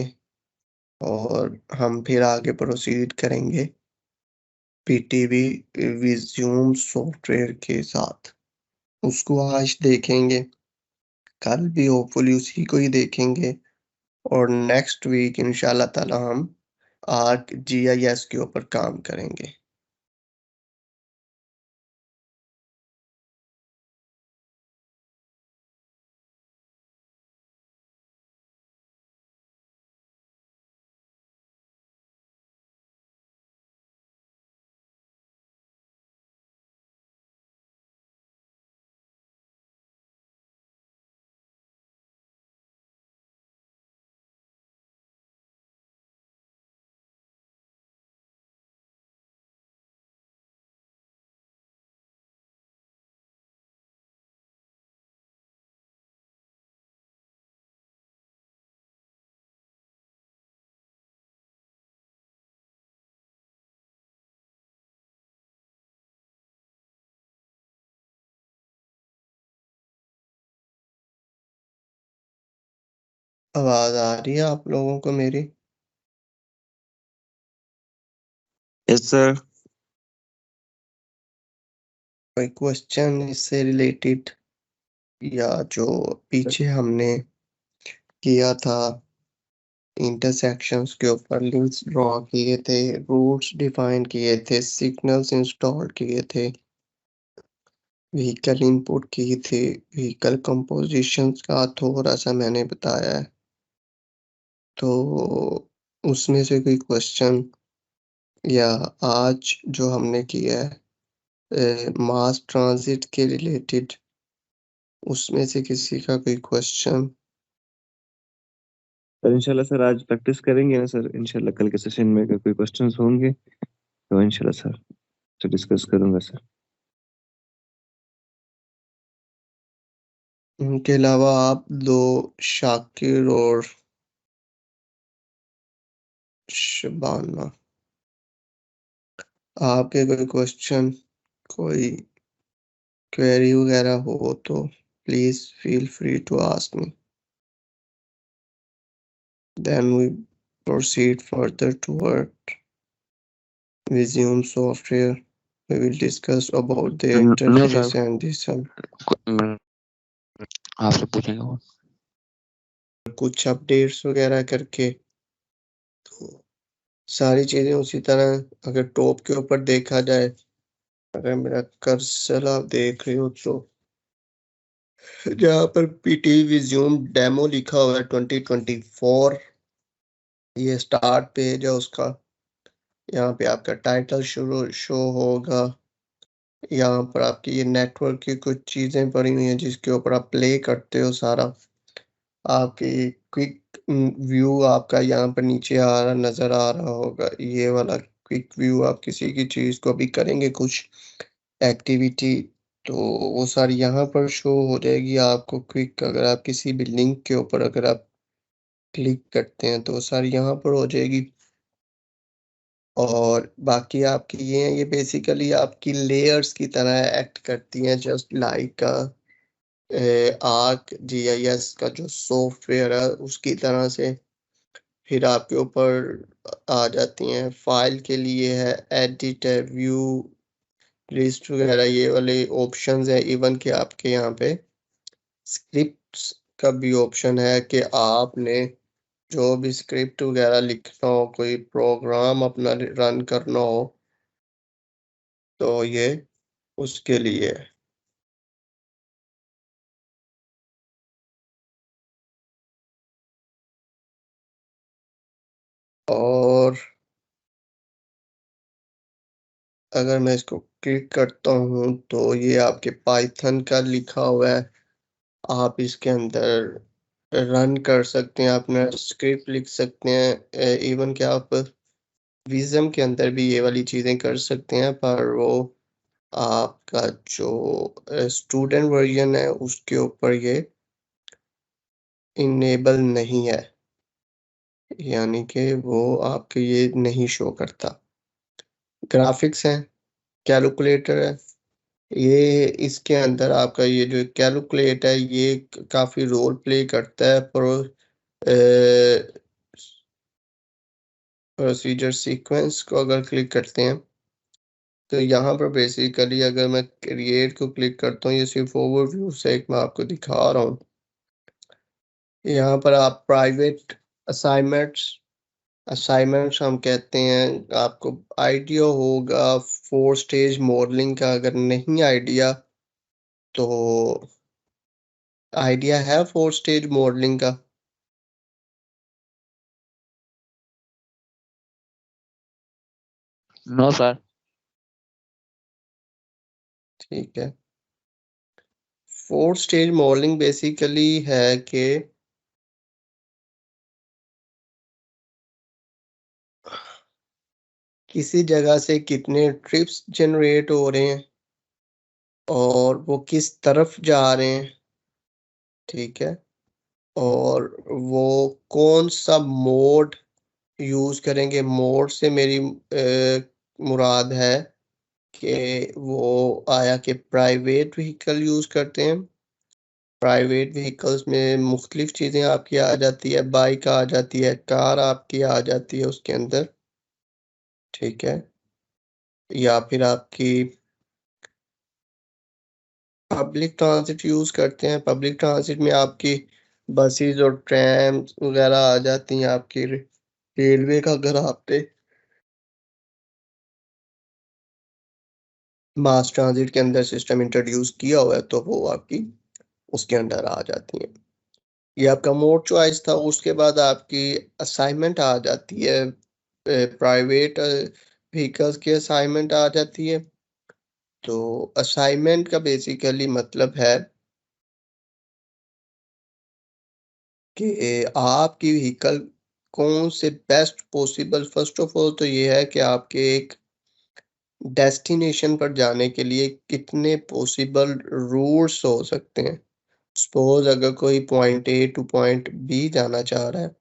और हम फिर आगे प्रोसीड करेंगे पीटीवी विज़्यूम सॉफ्टवेयर के साथ। उसको आज देखेंगे, कल भी होपफुली उसी को ही देखेंगे, और नेक्स्ट वीक इंशाल्लाह ताला हम आर्क जीआईएस के ऊपर काम करेंगे। आवाज़ आ रही है आप लोगों को मेरी? Yes sir. कोई क्वेश्चन इससे रिलेटेड, या जो पीछे हमने किया था इंटरसेक्शंस के ऊपर लिंक्स ड्रॉ किए थे, रूट्स डिफाइन किए थे, सिग्नल्स इंस्टॉल किए थे, व्हीकल इनपुट की थी, व्हीकल कंपोजिशंस का थोड़ा सा मैंने बताया है, तो उसमें से कोई क्वेश्चन, या आज जो हमने किया है मास ट्रांजिट के रिलेटेड, उसमें से किसी का कोई क्वेश्चन? सर इंशाल्लाह सर आज प्रैक्टिस करेंगे ना सर, इंशाल्लाह कल के सेशन में अगर कोई क्वेश्चंस होंगे तो इंशाल्लाह सर तो डिस्कस करूंगा सर। इनके अलावा आप दो, शाकिर और शबाना, आपके कोई क्वेश्चन, कोई क्वेरी वगैरह हो तो please feel free to ask me, then we proceed further toward Visium software. We will discuss about the no sir, interface and this आपसे पूछेंगे वो। कुछ अपडेट्स वगैरह करके, तो सारी चीजें उसी तरह, अगर टॉप के ऊपर देखा जाए, अगर मेरा कर्सर आप देख रहे हो तो जहाँ पर पीटी विज्यूम डेमो लिखा हुआ है 2024, ये स्टार्ट पेज है उसका, यहाँ पे आपका टाइटल शुरू शो होगा, यहाँ पर आपकी ये नेटवर्क की कुछ चीजें पड़ी हुई हैं जिसके ऊपर आप प्ले करते हो, सारा आपकी क्विक व्यू आपका यहाँ पर नीचे आ रहा नजर आ रहा होगा, ये वाला क्विक व्यू, आप किसी की चीज को भी करेंगे कुछ एक्टिविटी, तो वो सारी यहाँ पर शो हो जाएगी आपको क्विक, अगर आप किसी भी लिंक के ऊपर अगर आप क्लिक करते हैं तो वो सारी यहाँ पर हो जाएगी। और बाकी आपकी ये बेसिकली आपकी लेयर्स की तरह एक्ट करती हैं, जस्ट लाइक आर्क जीआईएस का जो सॉफ्टवेयर है उसकी तरह से। फिर आपके ऊपर आ जाती हैं, फाइल के लिए है एडिट है, व्यू, लिस्ट वगैरह, ये वाले ऑप्शंस है। इवन के आपके यहाँ पे स्क्रिप्ट्स का भी ऑप्शन है कि आपने जो भी स्क्रिप्ट वगैरह लिखना हो, कोई प्रोग्राम अपना रन करना हो, तो ये उसके लिए है। और अगर मैं इसको क्लिक करता हूँ तो ये आपके पाइथन का लिखा हुआ है, आप इसके अंदर रन कर सकते हैं, अपना स्क्रिप्ट लिख सकते हैं। इवन कि आप विज़म के अंदर भी ये वाली चीज़ें कर सकते हैं, पर वो आपका जो स्टूडेंट वर्जन है उसके ऊपर ये इनेबल नहीं है, यानी कि वो आपके ये नहीं शो करता। ग्राफिक्स है, कैलकुलेटर है, ये इसके अंदर आपका ये जो कैलकुलेट है ये काफी रोल प्ले करता है प्रोसीजर सीक्वेंस को अगर क्लिक करते हैं तो यहाँ पर बेसिकली अगर मैं क्रिएट को क्लिक करता हूँ, ये सिर्फ ओवरव्यू से एक मैं आपको दिखा रहा हूँ। यहाँ पर आप प्राइवेट असाइनमेंट्स हम कहते हैं, आपको आइडिया होगा 4 स्टेज मॉडलिंग का, अगर नहीं आइडिया तो आइडिया है 4 स्टेज मॉडलिंग का? No sir. ठीक है, 4 स्टेज मॉडलिंग बेसिकली है कि किसी जगह से कितने ट्रिप्स जनरेट हो रहे हैं और वो किस तरफ जा रहे हैं, ठीक है, और वो कौन सा मोड यूज करेंगे। मोड से मेरी मुराद है कि वो आया कि प्राइवेट व्हीकल यूज करते हैं, प्राइवेट व्हीकल्स में मुख्तलिफ चीज़ें आपकी आ जाती है, बाइक आ जाती है, कार आपकी आ जाती है उसके अंदर, ठीक है। या फिर आपकी पब्लिक ट्रांसिट यूज करते हैं। पब्लिक ट्रांसिट में आपकी बसेस और ट्रैम वगैरह आ जाती हैं। आपकी रेलवे का अगर आपने मास ट्रांजिट के अंदर सिस्टम इंट्रोड्यूस किया हुआ है तो वो आपकी उसके अंडर आ जाती है। ये आपका मोड चॉइस था। उसके बाद आपकी असाइनमेंट आ जाती है। प्राइवेट व्हीकल्स की असाइनमेंट आ जाती है। तो असाइनमेंट का बेसिकली मतलब है कि आपकी व्हीकल कौन से best possible, first of all तो ये है कि आपके एक डेस्टिनेशन पर जाने के लिए कितने पॉसिबल रूट्स हो सकते हैं। सपोज अगर कोई point A to point B जाना चाह रहा है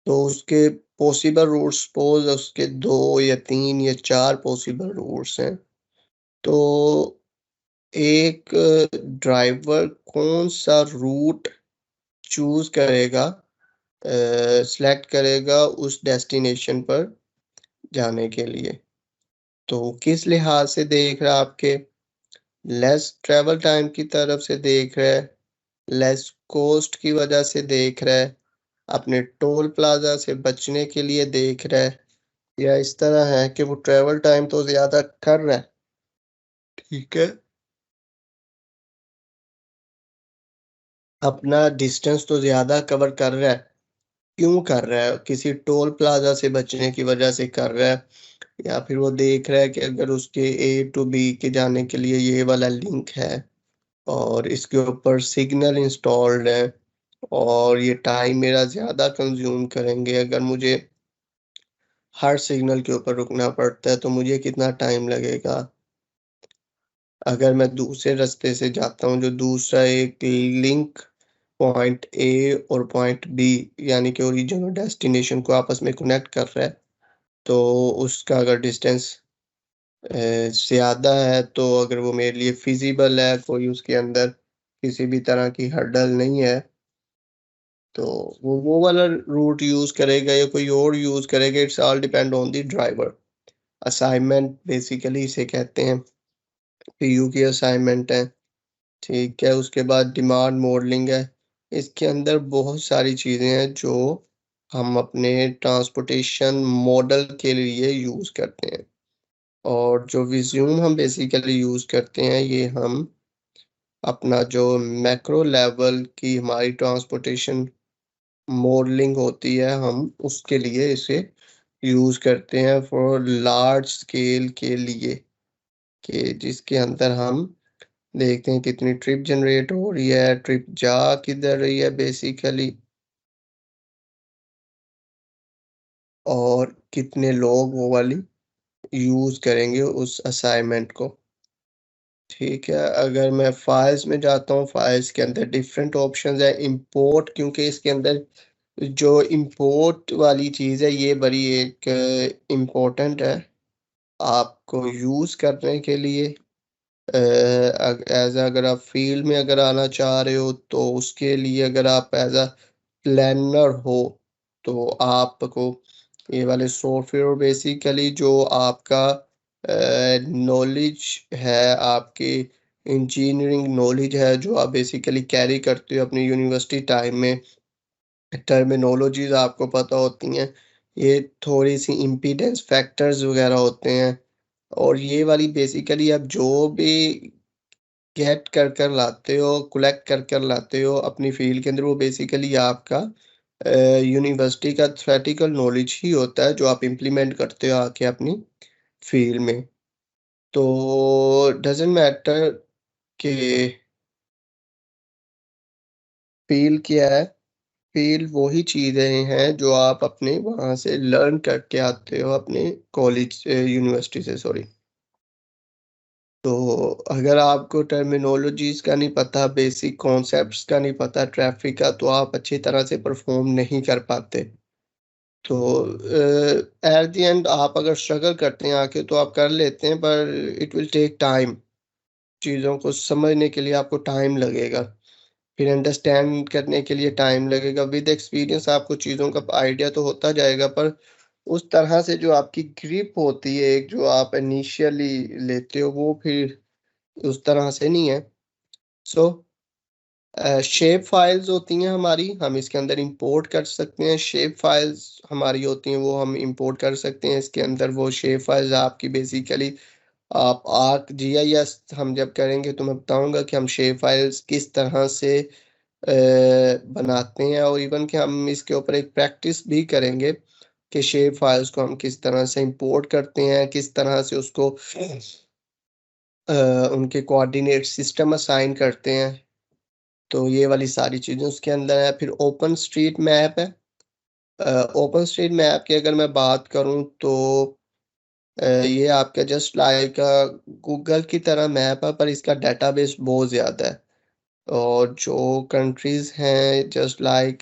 तो उसके पॉसिबल रूट्स, सपोज उसके 2 या 3 या 4 पॉसिबल रूट्स हैं। तो एक ड्राइवर कौन सा रूट चूज करेगा, सिलेक्ट करेगा उस डेस्टिनेशन पर जाने के लिए। तो किस लिहाज से देख रहा है, आपके लेस ट्रेवल टाइम की तरफ से देख रहा है, लेस कॉस्ट की वजह से देख रहा है, अपने टोल प्लाजा से बचने के लिए देख रहा है, या इस तरह है कि वो ट्रेवल टाइम तो ज्यादा कर रहा है, ठीक है, अपना डिस्टेंस तो ज्यादा कवर कर रहा है। क्यों कर रहा है? किसी टोल प्लाजा से बचने की वजह से कर रहा है, या फिर वो देख रहा है कि अगर उसके ए टू बी के जाने के लिए ये वाला लिंक है और इसके ऊपर सिग्नल इंस्टॉल्ड है और ये टाइम मेरा ज़्यादा कंज्यूम करेंगे, अगर मुझे हर सिग्नल के ऊपर रुकना पड़ता है तो मुझे कितना टाइम लगेगा। अगर मैं दूसरे रास्ते से जाता हूँ जो दूसरा एक लिंक पॉइंट ए और पॉइंट बी यानी कि ओरिजिन और डेस्टिनेशन को आपस में कनेक्ट कर रहा है, तो उसका अगर डिस्टेंस ज़्यादा है तो अगर वो मेरे लिए फिजिबल है, कोई उसके अंदर किसी भी तरह की हर्डल नहीं है, तो वो वाला रूट यूज़ करेगा या कोई और यूज़ करेगा। It's all depend on the driver. Assignment basically इसे कहते हैं, पीयू की असाइनमेंट है, ठीक है। उसके बाद डिमांड मॉडलिंग है। इसके अंदर बहुत सारी चीज़ें हैं जो हम अपने ट्रांसपोर्टेशन मॉडल के लिए यूज़ करते हैं। और जो विज़्यूम हम बेसिकली यूज़ करते हैं, ये हम अपना जो मैक्रो लेवल की हमारी ट्रांसपोर्टेशन मॉडलिंग होती है, हम उसके लिए इसे यूज़ करते हैं फॉर लार्ज स्केल के लिए, कि जिसके अंदर हम देखते हैं कितनी ट्रिप जनरेट हो रही है, ट्रिप जा किधर रही है बेसिकली, और कितने लोग वो वाली यूज़ करेंगे उस असाइनमेंट को, ठीक है। अगर मैं फाइल्स में जाता हूँ, फाइल्स के अंदर डिफरेंट ऑप्शंस है। इंपोर्ट, क्योंकि इसके अंदर जो इंपोर्ट वाली चीज़ है ये बड़ी एक इम्पोर्टेंट है आपको यूज़ करने के लिए। एज अगर आप फील्ड में अगर आना चाह रहे हो तो उसके लिए अगर आप एज अ प्लानर हो तो आपको ये वाले सॉफ्टवेयर बेसिकली जो आपका नॉलेज है, आपकी इंजीनियरिंग नॉलेज है जो आप बेसिकली कैरी करते हो अपनी यूनिवर्सिटी टाइम में, टर्मिनोलॉजीज आपको पता होती हैं, ये थोड़ी सी इम्पीडेंस फैक्टर्स वगैरह होते हैं, और ये वाली बेसिकली आप जो भी गेट कर लाते हो, कलेक्ट कर लाते हो अपनी फील्ड के अंदर, वो बेसिकली आपका यूनिवर्सिटी का थ्योरेटिकल नॉलेज ही होता है जो आप इम्प्लीमेंट करते हो आके अपनी फील्ड में। तो डज़न्ट मैटर कि फील्ड क्या है, फील्ड वही चीज़ें हैं जो आप अपने वहाँ से लर्न करके आते हो अपने कॉलेज यूनिवर्सिटी से, सॉरी। तो अगर आपको टर्मिनोलॉजीज़ का नहीं पता, बेसिक कॉन्सेप्ट्स का नहीं पता ट्रैफ़िक का, तो आप अच्छी तरह से परफ़ॉर्म नहीं कर पाते। तो एट द एंड आप अगर स्ट्रगल करते हैं आके तो आप कर लेते हैं, पर इट विल टेक टाइम। चीज़ों को समझने के लिए आपको टाइम लगेगा, फिर अंडरस्टैंड करने के लिए टाइम लगेगा। विद एक्सपीरियंस आपको चीज़ों का आइडिया तो होता जाएगा, पर उस तरह से जो आपकी ग्रिप होती है, एक जो आप इनिशियली लेते हो, वो फिर उस तरह से नहीं है। सो शेप फाइल्स होती हैं हमारी, हम इसके अंदर इंपोर्ट कर सकते हैं। शेप फाइल्स हमारी होती हैं, वो हम इंपोर्ट कर सकते हैं इसके अंदर। वो शेप फाइल्स आपकी बेसिकली आप आर्क जीआईएस हम जब करेंगे तो मैं बताऊंगा कि हम शेप फाइल्स किस तरह से बनाते हैं, और इवन कि हम इसके ऊपर एक प्रैक्टिस भी करेंगे कि शेप फाइल्स को हम किस तरह से इंपोर्ट करते हैं, किस तरह से उसको उनके कोऑर्डिनेट सिस्टम असाइन करते हैं। तो ये वाली सारी चीज़ें उसके अंदर है। फिर ओपन स्ट्रीट मैप है। ओपन स्ट्रीट मैप की अगर मैं बात करूं तो ये आपका जस्ट लाइक गूगल की तरह मैप है, पर इसका डेटाबेस बहुत ज़्यादा है। और जो कंट्रीज़ हैं जस्ट लाइक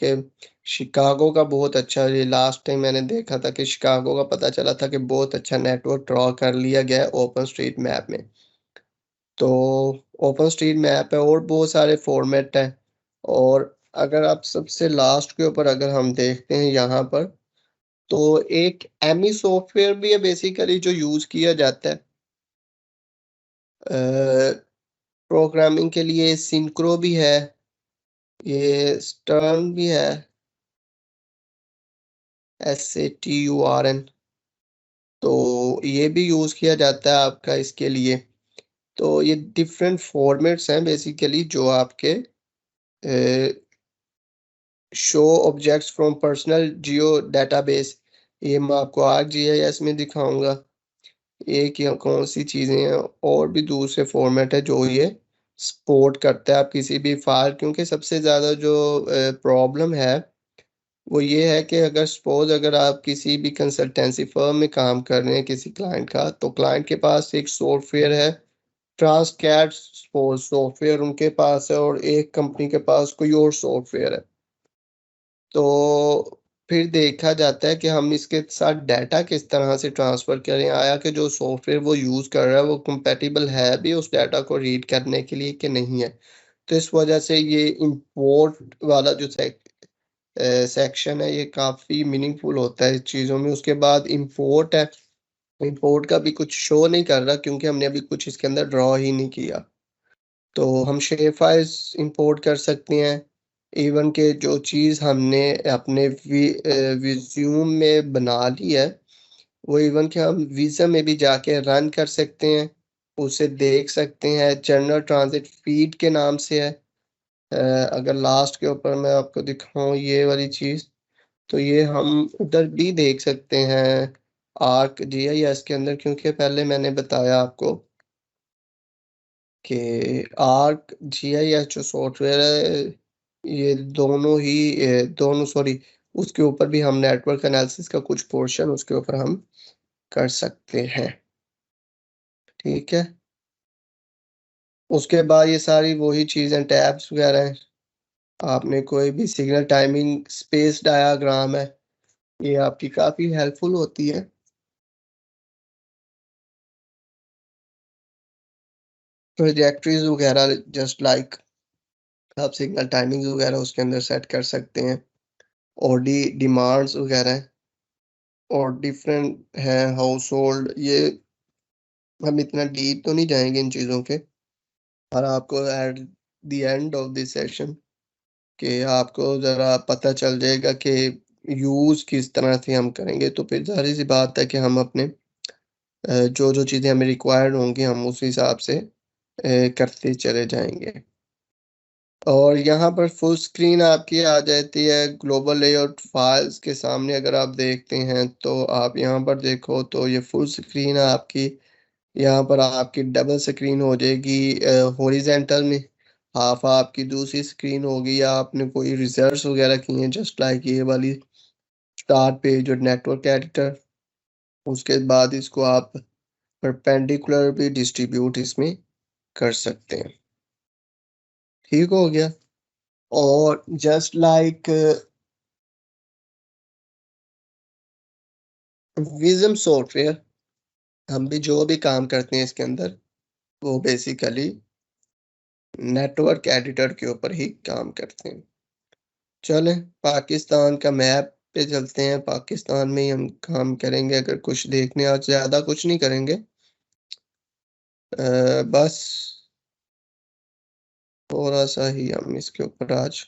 शिकागो का बहुत अच्छा, ये लास्ट टाइम मैंने देखा था कि शिकागो का पता चला था कि बहुत अच्छा नेटवर्क ड्रॉ कर लिया गया है ओपन स्ट्रीट मैप में। तो ओपन स्ट्रीट मैप है, और बहुत सारे फॉर्मेट हैं। और अगर आप सबसे लास्ट के ऊपर अगर हम देखते हैं यहाँ पर, तो एक एमी सॉफ्टवेयर भी है बेसिकली जो यूज़ किया जाता है प्रोग्रामिंग के लिए। सिंक्रो भी है, ये स्टर्न भी है, SATURN। तो ये भी यूज़ किया जाता है आपका इसके लिए। तो ये डिफरेंट फॉर्मेट्स हैं बेसिकली जो आपके show objects from personal Jio database, ये मैं आपको ArcGIS में दिखाऊंगा ये क्या कौन सी चीज़ें हैं। और भी दूसरे फॉर्मेट है जो ये सपोर्ट करता है आप किसी भी फाइल, क्योंकि सबसे ज़्यादा जो प्रॉब्लम है वो ये है कि अगर सपोज अगर आप किसी भी कंसल्टेंसी फर्म में काम कर रहे हैं किसी क्लाइंट का, तो क्लाइंट के पास एक सॉफ्टवेयर है ट्रांसकैट सपोज सॉफ्टवेयर उनके पास है, और एक कंपनी के पास कोई और सॉफ्टवेयर है। तो फिर देखा जाता है कि हम इसके साथ डाटा किस तरह से ट्रांसफ़र करें, आया कि जो सॉफ्टवेयर वो यूज़ कर रहा है वो कंपैटिबल है भी उस डाटा को रीड करने के लिए कि नहीं है। तो इस वजह से ये इम्पोर्ट वाला जो सेक्शन है ये काफ़ी मीनिंगफुल होता है इस चीज़ों में। उसके बाद इम्पोर्ट है, इम्पोर्ट का भी कुछ शो नहीं कर रहा क्योंकि हमने अभी कुछ इसके अंदर ड्रॉ ही नहीं किया। तो हम शेप फाइल्स इंपोर्ट कर सकते हैं। इवन के जो चीज़ हमने अपने विज़्यूम में बना ली है, वो इवन कि हम विज़ा में भी जाके रन कर सकते हैं, उसे देख सकते हैं। जनरल ट्रांज़िट फ़ीड के नाम से है। अगर लास्ट के ऊपर मैं आपको दिखाऊँ ये वाली चीज़, तो ये हम उधर भी देख सकते हैं आर्क जीआईएस के अंदर, क्योंकि पहले मैंने बताया आपको कि आर्क जीआईएस जो सॉफ्टवेयर है ये दोनों ही दोनों सॉरी उसके ऊपर भी हम नेटवर्क एनालिसिस का कुछ पोर्शन उसके ऊपर हम कर सकते हैं। ठीक है, उसके बाद ये सारी वही चीज़ें टैब्स वगैरह हैं। आपने कोई भी सिग्नल टाइमिंग स्पेस डायाग्राम है, ये आपकी काफ़ी हेल्पफुल होती है। ट्रैजेक्टरीज वगैरह जस्ट लाइक आप सिग्नल टाइमिंग वगैरह उसके अंदर सेट कर सकते हैं। और डिमांड्स वगैरह और डिफरेंट है हाउस होल्ड, ये हम इतना डीप तो नहीं जाएंगे इन चीज़ों के। और आपको at the end of this session कि आपको ज़रा पता चल जाएगा कि यूज़ किस तरह से हम करेंगे, तो फिर ज़ाहिर सी बात है कि हम अपने जो जो चीज़ें हमें रिक्वायर्ड होंगी हम उस हिसाब से करते चले जाएंगे। और यहाँ पर फुल स्क्रीन आपकी आ जाती है ग्लोबल लेआउट फाइल्स के सामने। अगर आप देखते हैं तो आप यहाँ पर देखो तो ये फुल स्क्रीन है आपकी। यहाँ पर आपकी डबल स्क्रीन हो जाएगी हॉरिजेंटल में, हाफ आपकी दूसरी स्क्रीन होगी, या आपने कोई रिजल्ट्स वगैरह किए हैं जस्ट लाइक ये वाली स्टार्ट पेज और नेटवर्क एडिटर। उसके बाद इसको आप परपेंडिकुलर भी डिस्ट्रीब्यूट इसमें कर सकते हैं। ठीक हो गया। और जस्ट लाइक विज़म सॉफ्टवेयर, हम भी जो भी काम करते हैं इसके अंदर वो बेसिकली नेटवर्क एडिटर के ऊपर ही काम करते हैं। चलें, पाकिस्तान का मैप पे चलते हैं, पाकिस्तान में ही हम काम करेंगे। अगर कुछ देखने आज ज़्यादा कुछ नहीं करेंगे, बस थोड़ा-सा ही हम इसके ऊपर आज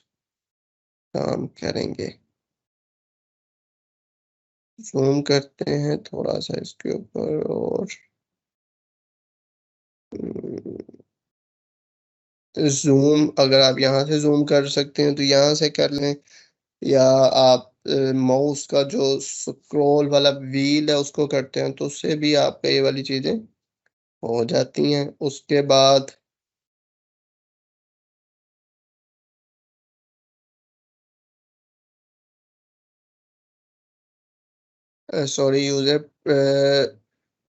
काम करेंगे। ज़ूम करते हैं थोड़ा-सा इसके ऊपर और ज़ूम अगर आप यहाँ से ज़ूम कर सकते हैं तो यहाँ से कर लें, या आप माउस का जो स्क्रॉल वाला व्हील है उसको करते हैं तो उससे भी आपका ये वाली चीज़ें हो जाती हैं। उसके बाद सॉरी,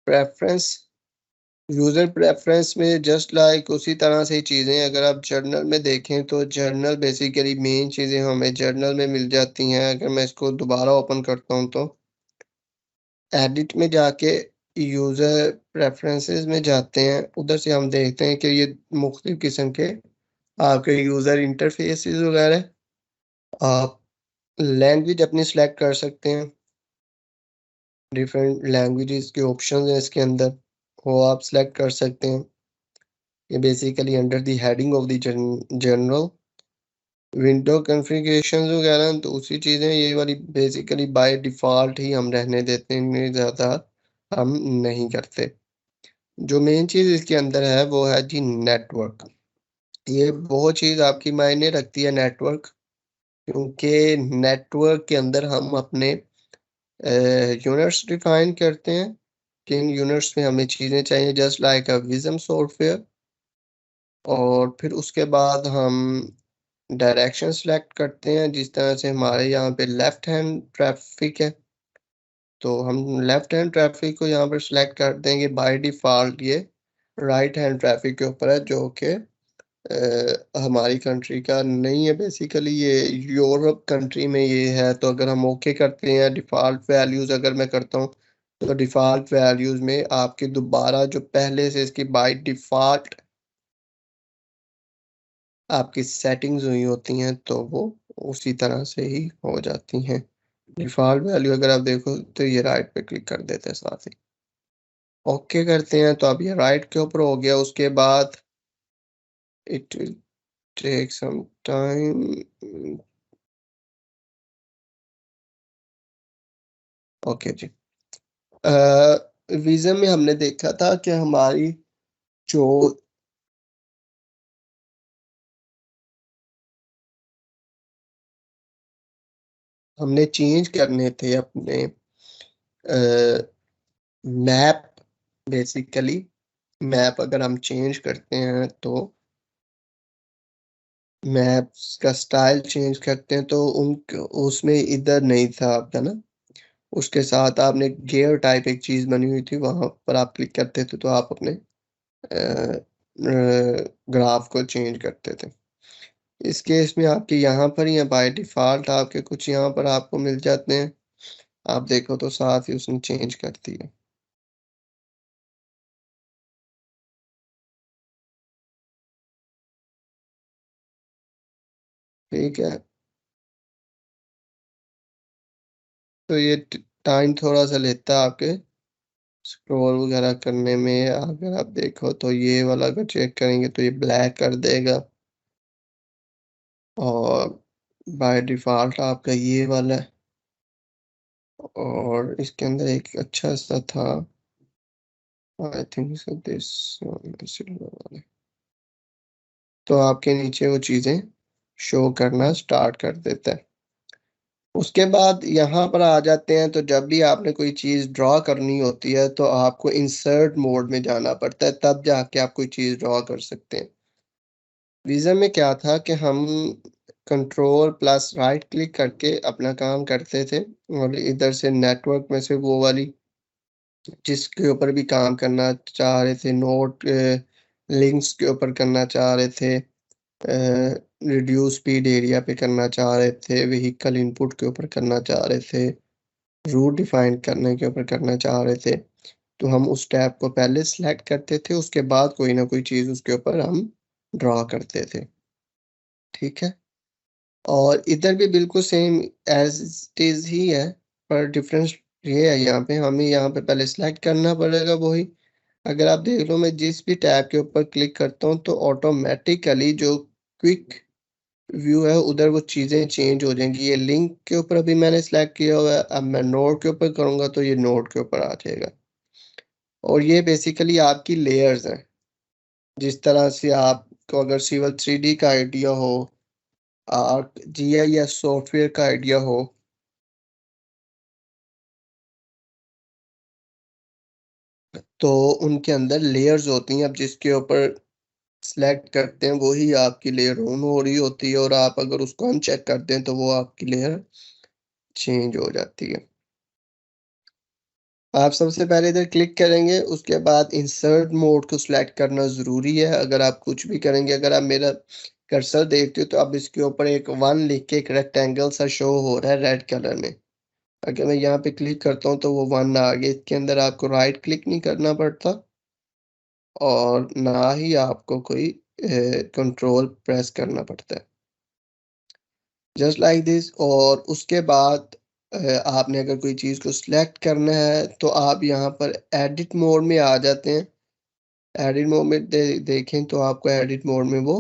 प्रेफ़रेंस यूज़र प्रेफ़रेंस में जस्ट लाइक उसी तरह से ही चीज़ें अगर आप जर्नल में देखें तो जर्नल बेसिकली मेन चीज़ें हमें जर्नल में मिल जाती हैं। अगर मैं इसको दोबारा ओपन करता हूँ तो एडिट में जाके यूज़र प्रेफ़रेंसेस में जाते हैं, उधर से हम देखते हैं कि ये मुख्तलिफ़ किस्म के आपके यूज़र इंटरफ़ेसेस वगैरह, आप लैंग्वेज अपनी सिलेक्ट कर सकते हैं। डिफरेंट लैंग्वेजेस के ऑप्शंस हैं इसके अंदर, वो आप सिलेक्ट कर सकते हैं। ये basically under the heading of the general window configurations वगैरह तो उसी चीज़ें ये वाली बेसिकली बाय डिफ़ॉल्ट ही हम रहने देते हैं, इनमें ज़्यादा हम नहीं करते। जो मेन चीज़ इसके अंदर है वो है जी नेटवर्क। ये वो चीज़ आपकी मायने रखती है नेटवर्क, क्योंकि नेटवर्क के अंदर हम अपने यूनिट्स डिफाइन करते हैं। किन यूनिट्स में हमें चीज़ें चाहिए जस्ट लाइक अ विज़म सॉफ्टवेयर, और फिर उसके बाद हम डायरेक्शन सेलेक्ट करते हैं। जिस तरह से हमारे यहाँ पे लेफ्ट हैंड ट्रैफिक है, तो हम लेफ्ट हैंड ट्रैफिक को यहाँ पर सिलेक्ट कर देंगे। बाय डिफ़ॉल्ट ये राइट हैंड ट्रैफिक के ऊपर है, जो कि हमारी कंट्री का नहीं है, बेसिकली ये यूरोप कंट्री में ये है। तो अगर हम ओके करते हैं डिफ़ॉल्ट वैल्यूज़ अगर मैं करता हूँ, तो डिफ़ॉल्ट वैल्यूज़ में आपकी दोबारा जो पहले से इसकी बाय डिफ़ॉल्ट आपकी सेटिंग्स हुई होती हैं, तो वो उसी तरह से ही हो जाती हैं। डिफ़ॉल्ट वैल्यू अगर आप देखो तो ये राइट पे क्लिक कर देते हैं साथ ही। ओके करते हैं तो अब ये राइट के ऊपर हो गया। उसके बाद it will take some time. Okay जी। वीज़ा में हमने देखा था कि हमारी जो हमने चेंज करने थे अपने मैप, बेसिकली मैप अगर हम चेंज करते हैं तो मैप्स का स्टाइल चेंज करते हैं तो उन उसमें इधर नहीं था आपका ना, उसके साथ आपने गियर टाइप एक चीज़ बनी हुई थी, वहाँ पर आप क्लिक करते थे तो आप अपने ग्राफ को चेंज करते थे। इस केस में आपके यहाँ पर ही है, बाय डिफ़ॉल्ट आपके कुछ यहाँ पर आपको मिल जाते हैं। आप देखो तो साथ ही उसने चेंज कर दिया। ठीक है? तो ये टाइम थोड़ा-सा लेता है आपके स्क्रॉल वगैरह करने में। अगर आप देखो तो ये वाला अगर चेक करेंगे तो ये ब्लैक कर देगा, और बाय डिफ़ॉल्ट आपका ये वाला है, और इसके अंदर एक अच्छा सा था, I think so this silver वाला। तो आपके नीचे वो चीज़ें शो करना स्टार्ट कर देता है। उसके बाद यहाँ पर आ जाते हैं, तो जब भी आपने कोई चीज़ ड्रॉ करनी होती है तो आपको इंसर्ट मोड में जाना पड़ता है, तब जाके आप कोई चीज़ ड्रॉ कर सकते हैं। वीज़ा में क्या था कि हम कंट्रोल प्लस राइट क्लिक करके अपना काम करते थे, और इधर से नेटवर्क में से वो वाली जिसके ऊपर भी काम करना चाह रहे थे, नोट लिंक्स के ऊपर करना चाह रहे थे, रिड्यूस स्पीड एरिया पे करना चाह रहे थे, व्हीकल इनपुट के ऊपर करना चाह रहे थे, रूट डिफाइन करने के ऊपर करना चाह रहे थे, तो हम उस टैब को पहले सेलेक्ट करते थे, उसके बाद कोई ना कोई चीज़ उसके ऊपर हम ड्रॉ करते थे। ठीक है? और इधर भी बिल्कुल सेम एज इट इज ही है, पर डिफरेंस ये है यहाँ पे हमें यहाँ पे पहले सिलेक्ट करना पड़ेगा वही। अगर आप देख लो मैं जिस भी टैब के ऊपर क्लिक करता हूँ तो ऑटोमेटिकली जो क्विक व्यू है उधर वो चीज़ें चेंज हो जाएंगी। ये लिंक के ऊपर अभी मैंने सिलेक्ट किया हुआ है, अब मैं नोड के ऊपर करूँगा तो ये नोड के ऊपर आ जाएगा। और ये बेसिकली आपकी लेयर्स हैं। जिस तरह से आपको अगर सिविल 3D का आइडिया हो, आर्क GIS सॉफ्टवेयर का आइडिया हो, तो उनके अंदर लेयर्स होती हैं। अब जिसके ऊपर सिलेक्ट करते हैं वही आपकी लेयर ऑन हो रही होती है, और आप अगर उसको अनचेक करते हैं तो वो आपकी लेयर चेंज हो जाती है। आप सबसे पहले इधर क्लिक करेंगे, उसके बाद इंसर्ट मोड को सिलेक्ट करना ज़रूरी है। अगर आप कुछ भी करेंगे, अगर आप मेरा कर्सर देखते हो तो अब इसके ऊपर एक 1 लिख के एक रेक्टेंगल सा शो हो रहा है रेड कलर में। अगर मैं यहाँ पे क्लिक करता हूँ तो वो 1 आ गया। इसके अंदर आपको राइट क्लिक नहीं करना पड़ता और ना ही आपको कोई कंट्रोल प्रेस करना पड़ता है, जस्ट लाइक दिस। और उसके बाद आपने अगर कोई चीज़ को सिलेक्ट करना है तो आप यहाँ पर एडिट मोड में आ जाते हैं। एडिट मोड में देखें तो आपको एडिट मोड में वो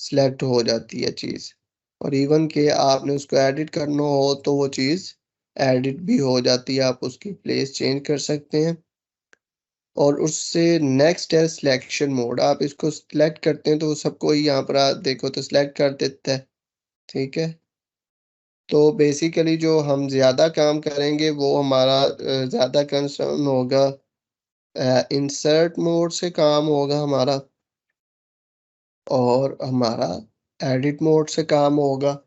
सिलेक्ट हो जाती है चीज़, और इवन के आपने उसको एडिट करना हो तो वो चीज़ एडिट भी हो जाती है। आप उसकी प्लेस चेंज कर सकते हैं। और उससे नेक्स्ट है सिलेक्शन मोड। आप इसको सिलेक्ट करते हैं तो वो सबको ही यहाँ पर आप देखो तो सिलेक्ट कर देता है, ठीक है। तो बेसिकली जो हम ज़्यादा काम करेंगे वो हमारा ज़्यादा कंसर्न होगा इंसर्ट मोड से काम होगा हमारा, और हमारा एडिट मोड से काम होगा।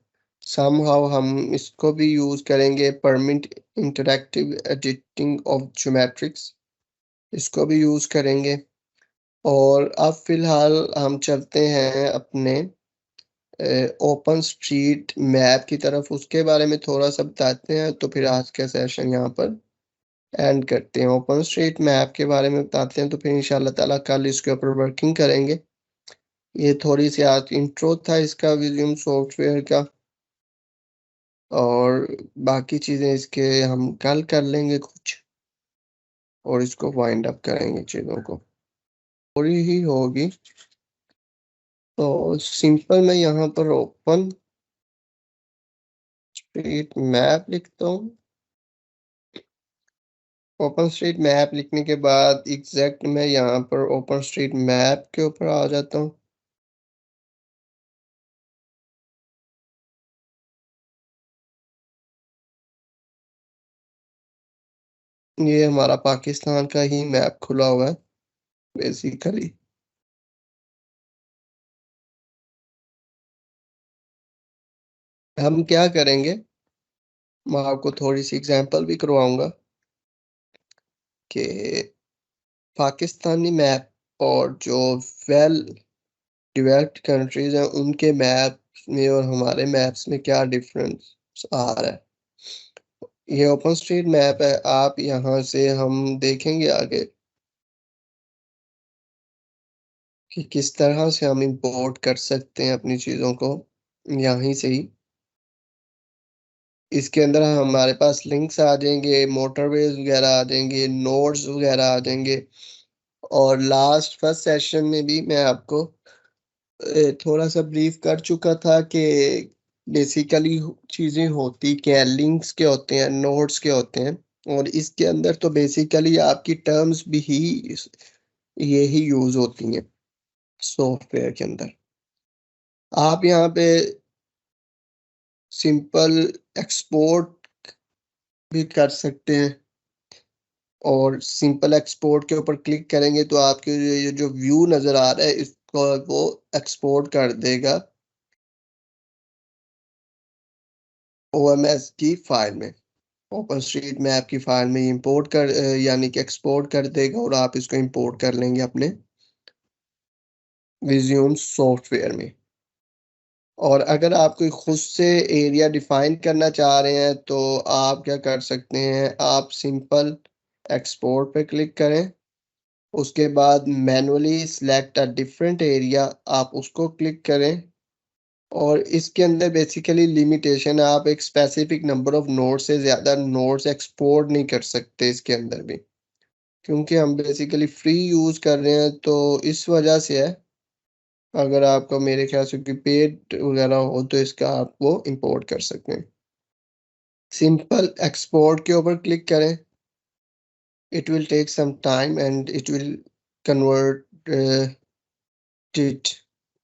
समहाउ हम इसको भी यूज़ करेंगे, permit interactive editing of geometrics, इसको भी यूज़ करेंगे। और अब फ़िलहाल हम चलते हैं अपने ओपन स्ट्रीट मैप की तरफ। उसके बारे में थोड़ा-सा बताते हैं तो फिर आज का सेशन यहाँ पर एंड करते हैं। ओपन स्ट्रीट मैप के बारे में बताते हैं तो फिर इंशाल्लाह ताला कल इसके ऊपर वर्किंग करेंगे। ये थोड़ी-सी आज इंट्रो था इसका विज़ुअल सॉफ्टवेयर का, और बाकी चीज़ें इसके हम कल कर लेंगे कुछ, और इसको वाइंड अप करेंगे चीज़ों को। थोड़ी ही होगी तो सिंपल मैं यहाँ पर ओपन स्ट्रीट मैप लिखता हूँ। ओपन स्ट्रीट मैप लिखने के बाद एग्जैक्ट मैं यहाँ पर ओपन स्ट्रीट मैप के ऊपर आ जाता हूँ। ये हमारा पाकिस्तान का ही मैप खुला हुआ है बेसिकली। हम क्या करेंगे, मैं आपको थोड़ी सी एग्जांपल भी करवाऊंगा कि पाकिस्तानी मैप और जो वेल डेवलप्ड कंट्रीज हैं उनके मैप्स में और हमारे मैप्स में क्या डिफरेंस आ रहा है। ये ओपन स्ट्रीट मैप है, आप यहाँ से हम देखेंगे आगे कि किस तरह से हम इंपोर्ट कर सकते हैं अपनी चीज़ों को यहीं से ही। इसके अंदर हमारे पास लिंक्स आ जाएंगे, मोटरवेज वगैरह आ जाएंगे, नोड्स वगैरह आ जाएंगे। और लास्ट फर्स्ट सेशन में भी मैं आपको थोड़ा सा ब्रीफ कर चुका था कि बेसिकली चीज़ें होती क्या हैं, लिंक्स के होते हैं, नोड्स के होते हैं। और इसके अंदर तो बेसिकली आपकी टर्म्स भी ही ये ही यूज़ होती हैं सॉफ्टवेयर के अंदर। आप यहाँ पे सिंपल एक्सपोर्ट भी कर सकते हैं, और सिंपल एक्सपोर्ट के ऊपर क्लिक करेंगे तो आपके ये जो व्यू नज़र आ रहा है इसको वो एक्सपोर्ट कर देगा OMS की फाइल में, ओपन स्ट्रीट मैप की फाइल में इंपोर्ट कर यानी कि एक्सपोर्ट कर देगा, और आप इसको इंपोर्ट कर लेंगे अपने विज़ुअल सॉफ्टवेयर में। और अगर आप कोई खुद से एरिया डिफाइन करना चाह रहे हैं तो आप क्या कर सकते हैं, आप सिंपल एक्सपोर्ट पे क्लिक करें, उसके बाद manually select a different area आप उसको क्लिक करें, और इसके अंदर बेसिकली लिमिटेशन है, आप एक स्पेसिफिक नंबर ऑफ नोट्स से ज़्यादा नोट्स एक्सपोर्ट नहीं कर सकते इसके अंदर भी, क्योंकि हम बेसिकली फ्री यूज़ कर रहे हैं, तो इस वजह से है। अगर आपका मेरे ख्याल से कोई पेड वगैरह हो तो इसका आप वो इंपोर्ट कर सकते हैं। सिंपल एक्सपोर्ट के ऊपर क्लिक करें, it will take some time and it will convert it,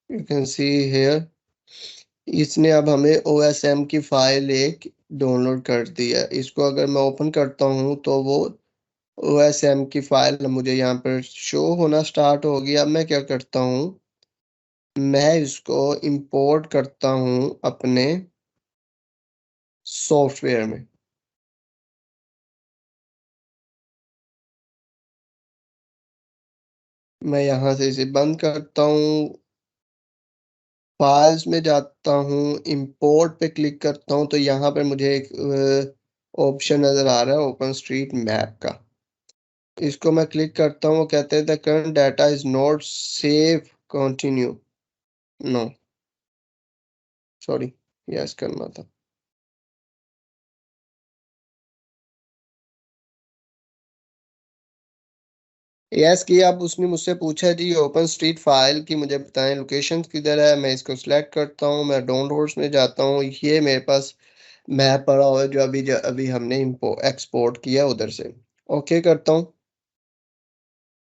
you can see here। इसने अब हमें OSM की फाइल एक डाउनलोड कर दी है। इसको अगर मैं ओपन करता हूँ तो वो OSM की फाइल मुझे यहाँ पर शो होना स्टार्ट हो गया। अब मैं क्या करता हूँ, मैं इसको इंपोर्ट करता हूँ अपने सॉफ्टवेयर में। मैं यहाँ से इसे बंद करता हूँ, फाइल्स में जाता हूँ, इंपोर्ट पे क्लिक करता हूँ, तो यहाँ पर मुझे एक ऑप्शन नज़र आ रहा है ओपन स्ट्रीट मैप का। इसको मैं क्लिक करता हूँ, वो कहते हैं the current data is not save, continue, no sorry, yes करना था। यस किया। अब उसने मुझसे पूछा जी ओपन स्ट्रीट फाइल की मुझे बताएं लोकेशन किधर है। मैं इसको सिलेक्ट करता हूँ, मैं डाउनलोड्स में जाता हूँ, ये मेरे पास मैप पड़ा हुआ है जो अभी हमने एक्सपोर्ट किया उधर से। ओके करता हूँ,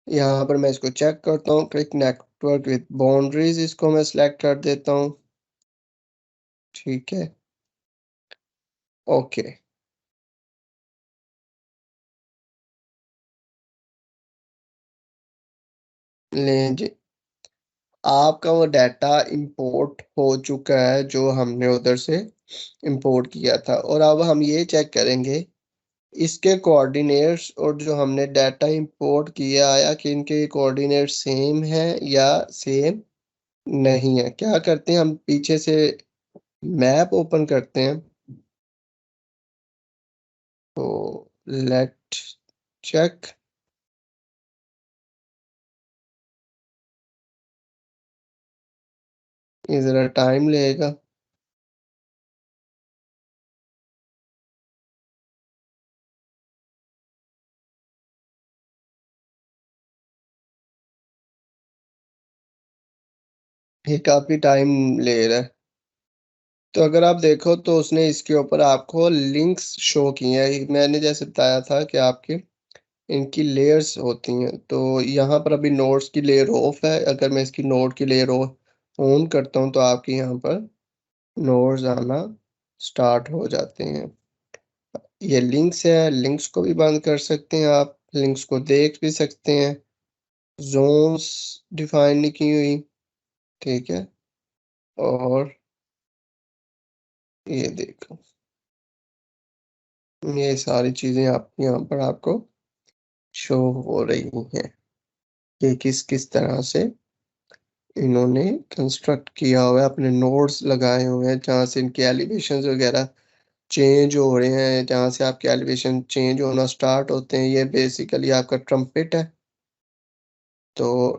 यहाँ पर मैं इसको चेक करता हूँ, क्लिक नेटवर्क विद बाउंड्रीज, इसको मैं सिलेक्ट कर देता हूँ। ठीक है, ओके। लें जी, आपका वो डाटा इंपोर्ट हो चुका है जो हमने उधर से इंपोर्ट किया था। और अब हम ये चेक करेंगे इसके कोऑर्डिनेट्स और जो हमने डाटा इंपोर्ट किया आया कि इनके कोऑर्डिनेट सेम है या सेम नहीं है। क्या करते हैं, हम पीछे से मैप ओपन करते हैं, तो लेट चेक। ये ज़रा टाइम लेगा। ये काफ़ी टाइम ले रहा है। तो अगर आप देखो तो उसने इसके ऊपर आपको लिंक्स शो किए हैं। मैंने जैसे बताया था कि आपके इनकी लेयर्स होती हैं, तो यहाँ पर अभी नोट्स की लेयर ऑफ है। अगर मैं इसकी नोट की लेयर ऑन करता हूँ तो आपके यहाँ पर नोट्स आना स्टार्ट हो जाते हैं। ये लिंक्स है, लिंक्स को भी बंद कर सकते हैं आप, लिंक्स को देख भी सकते हैं। जोन्स डिफाइन नहीं की हुई, ठीक है। और ये देखो, ये सारी चीज़ें आप यहाँ पर आपको शो हो रही हैं कि किस किस तरह से इन्होंने कंस्ट्रक्ट किया हुआ है, अपने नोड्स लगाए हुए हैं जहाँ से इनके एलिवेशंस वगैरह चेंज हो रहे हैं, जहाँ से आपके एलिवेशन चेंज होना स्टार्ट होते हैं। ये बेसिकली आपका ट्रम्पेट है। तो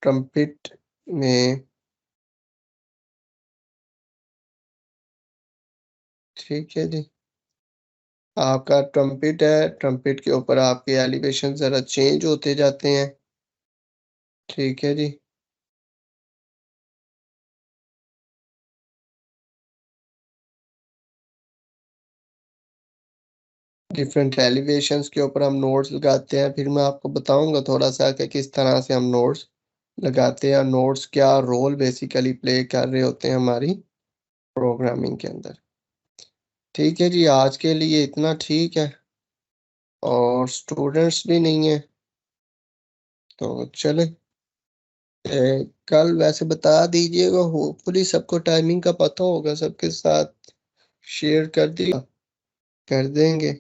ट्रम्पेट में, ठीक है जी, आपका ट्रम्पेट है, ट्रम्पेट के ऊपर आपके एलिवेशन ज़रा चेंज होते जाते हैं। ठीक है जी, डिफरेंट एलिवेशंस के ऊपर हम नोड्स लगाते हैं। फिर मैं आपको बताऊंगा थोड़ा सा कि किस तरह से हम नोड्स लगाते हैं, नोड्स क्या रोल बेसिकली प्ले कर रहे होते हैं हमारी प्रोग्रामिंग के अंदर। ठीक है जी, आज के लिए इतना ठीक है, और स्टूडेंट्स भी नहीं है तो चले। कल वैसे बता दीजिएगा, होपफुली सबको टाइमिंग का पता होगा, सबके साथ शेयर कर दिया कर देंगे।